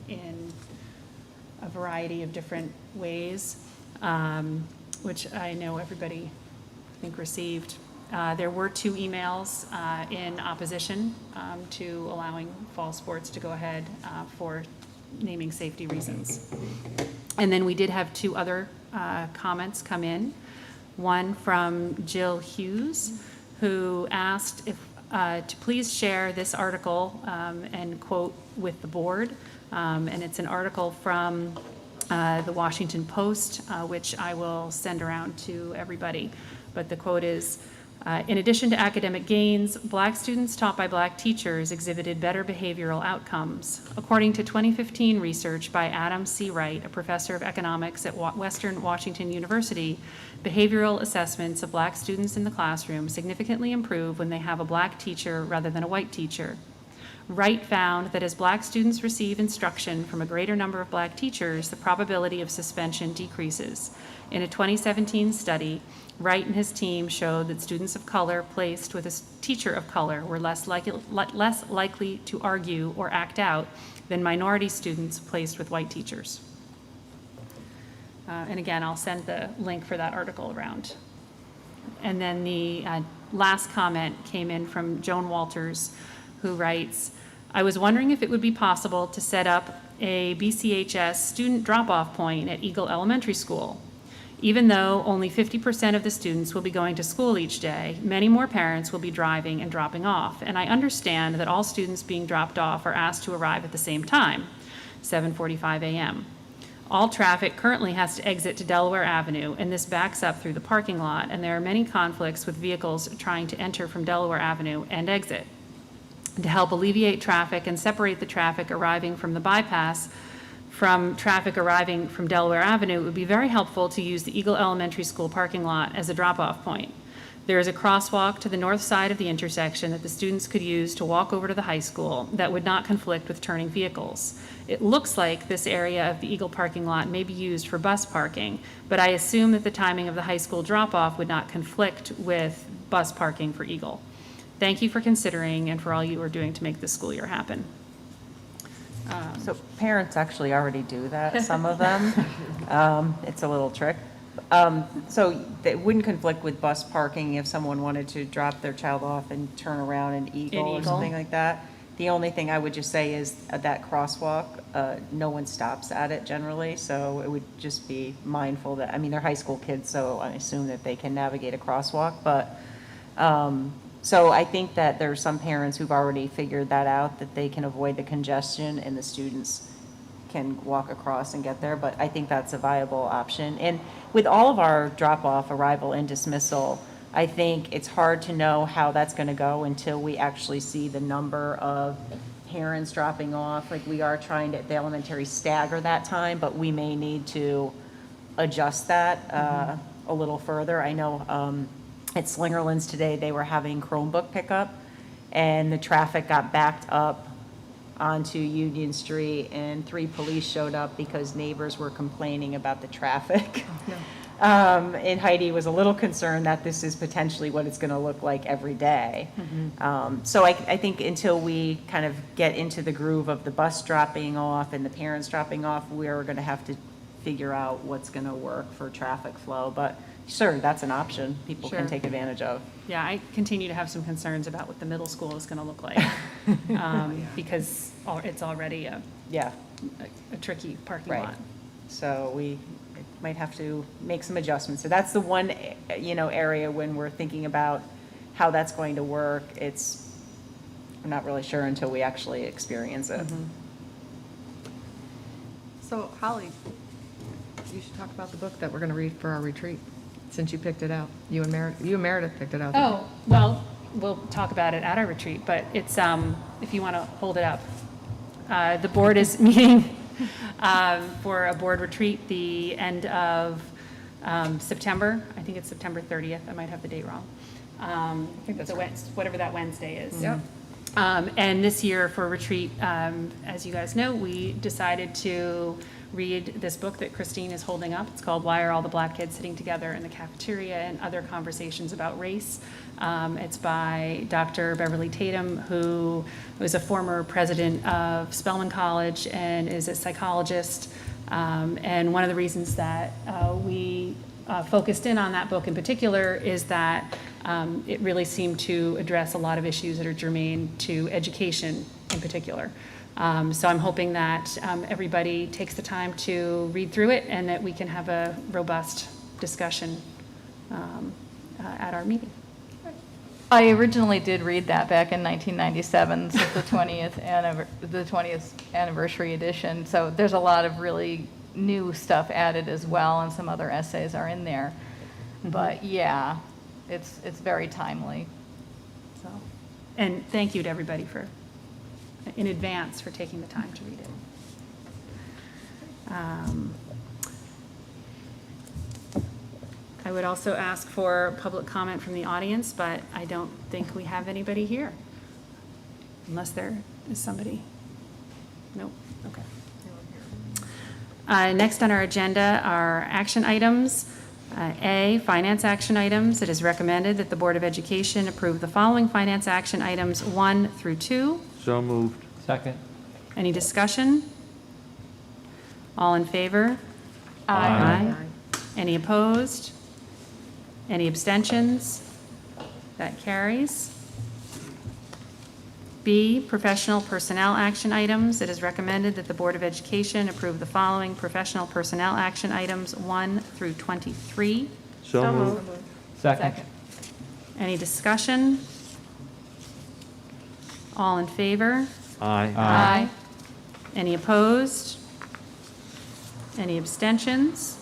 in a variety of different ways, which I know everybody, I think, received. There were 2 emails in opposition to allowing fall sports to go ahead for naming safety reasons. And then we did have 2 other comments come in. One from Jill Hughes, who asked if to please share this article and quote with the board. And it's an article from the Washington Post, which I will send around to everybody. But the quote is, in addition to academic gains, Black students taught by Black teachers exhibited better behavioral outcomes. According to 2015 research by Adam C. Wright, a professor of economics at Western Washington University, behavioral assessments of Black students in the classroom significantly improve when they have a Black teacher rather than a white teacher. Wright found that as Black students receive instruction from a greater number of Black teachers, the probability of suspension decreases. In a 2017 study, Wright and his team showed that students of color placed with a teacher of color were less likely to argue or act out than minority students placed with white teachers. And again, I'll send the link for that article around. And then the last comment came in from Joan Walters, who writes, I was wondering if it would be possible to set up a BCHS student drop-off point at Eagle Elementary School. Even though only 50% of the students will be going to school each day, many more parents will be driving and dropping off. And I understand that all students being dropped off are asked to arrive at the same time, 7:45 a.m. All traffic currently has to exit to Delaware Avenue, and this backs up through the parking lot, and there are many conflicts with vehicles trying to enter from Delaware Avenue and exit. To help alleviate traffic and separate the traffic arriving from the bypass from traffic arriving from Delaware Avenue, it would be very helpful to use the Eagle Elementary School parking lot as a drop-off point. There is a crosswalk to the north side of the intersection that the students could use to walk over to the high school that would not conflict with turning vehicles. It looks like this area of the Eagle parking lot may be used for bus parking, but I assume that the timing of the high school drop-off would not conflict with bus parking for Eagle. Thank you for considering and for all you are doing to make this school year happen. So parents actually already do that, some of them. It's a little trick. So it wouldn't conflict with bus parking if someone wanted to drop their child off and turn around in Eagle or something like that. The only thing I would just say is that crosswalk, no one stops at it generally, so it would just be mindful that, I mean, they're high school kids, so I assume that they can navigate a crosswalk, but so I think that there are some parents who've already figured that out, that they can avoid the congestion and the students can walk across and get there, but I think that's a viable option. And with all of our drop-off, arrival, and dismissal, I think it's hard to know how that's going to go until we actually see the number of parents dropping off. Like, we are trying to, at the elementary, stagger that time, but we may need to adjust that a little further. I know at Slingerland's today, they were having Chromebook pickup, and the traffic got backed up onto Union Street, and 3 police showed up because neighbors were complaining about the traffic. And Heidi was a little concerned that this is potentially what it's going to look like every day. So I think until we kind of get into the groove of the bus dropping off and the parents dropping off, we're going to have to figure out what's going to work for traffic flow. But sure, that's an option people can take advantage of. Yeah, I continue to have some concerns about what the middle school is going to look like, because it's already a tricky parking lot. So we might have to make some adjustments. So that's the one, area when we're thinking about how that's going to work. I'm not really sure until we actually experience it. So Holly, you should talk about the book that we're going to read for our retreat, since you picked it out. You and Meredith picked it out. Oh, well, we'll talk about it at our retreat, but it's, if you want to hold it up. The board is meeting for a board retreat the end of September. I think it's September 30th. I might have the date wrong. I think that's whatever that Wednesday is. Yep. And this year for retreat, as you guys know, we decided to read this book that Christine is holding up. It's called Why Are All the Black Kids Sitting Together in the Cafeteria and Other Conversations About Race. It's by Dr. Beverly Tatum, who was a former president of Spelman College and is a psychologist. And one of the reasons that we focused in on that book in particular is that it really seemed to address a lot of issues that are germane to education in particular. So I'm hoping that everybody takes the time to read through it and that we can have a robust discussion at our meeting. I originally did read that back in 1997, so the 20th anniversary edition. So there's a lot of really new stuff added as well, and some other essays are in there. But yeah, it's very timely. So. And thank you to everybody in advance for taking the time to read it. I would also ask for public comment from the audience, but I don't think we have anybody here. Unless there is somebody. Nope, okay. Next on our agenda are action items. A, finance action items. It is recommended that the Board of Education approve the following finance action items 1 through 2. So moved. Second. Any discussion? All in favor? Aye. Any opposed? Any abstentions? That carries. B, professional personnel action items. It is recommended that the Board of Education approve the following professional personnel action items 1 through 23. So moved. Second. Any discussion? All in favor? Aye. Aye. Any opposed? Any abstentions?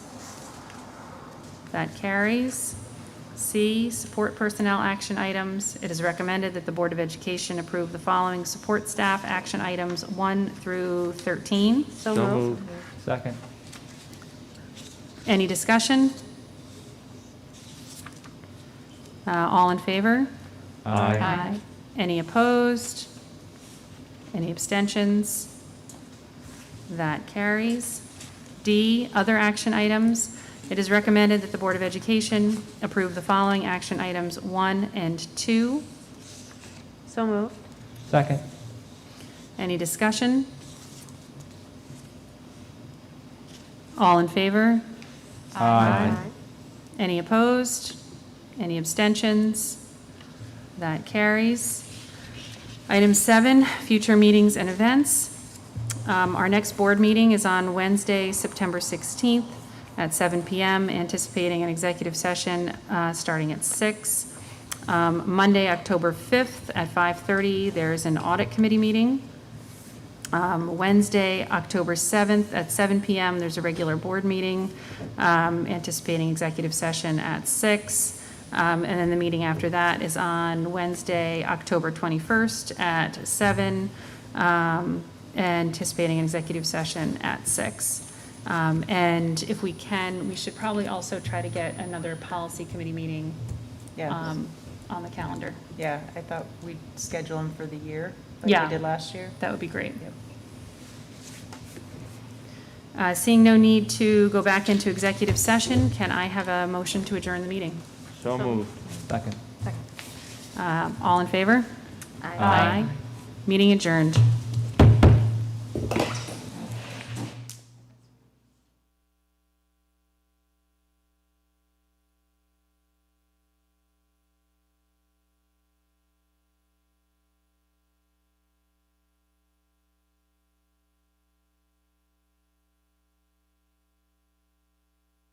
That carries. C, support personnel action items. It is recommended that the Board of Education approve the following support staff action items 1 through 13. So moved. Second. Any discussion? All in favor? Aye. Any opposed? Any abstentions? That carries. D, other action items. It is recommended that the Board of Education approve the following action items 1 and 2. So moved. Second. Any discussion? All in favor? Aye. Any opposed? Any abstentions? That carries. Item 7, future meetings and events. Our next board meeting is on Wednesday, September 16th at 7 p.m., anticipating an executive session starting at 6. Monday, October 5th at 5:30, there's an audit committee meeting. Wednesday, October 7th at 7 p.m., there's a regular board meeting, anticipating executive session at 6. And then the meeting after that is on Wednesday, October 21st at 7, anticipating an executive session at 6. And if we can, we should probably also try to get another policy committee meeting Yeah, on the calendar. yeah, I thought we'd schedule them for the year, like Yeah. we did last year. That would be great. Yep. Seeing no need to go back into executive session, can I have a motion to adjourn the meeting? So moved. Second. All in favor? Aye. Meeting adjourned.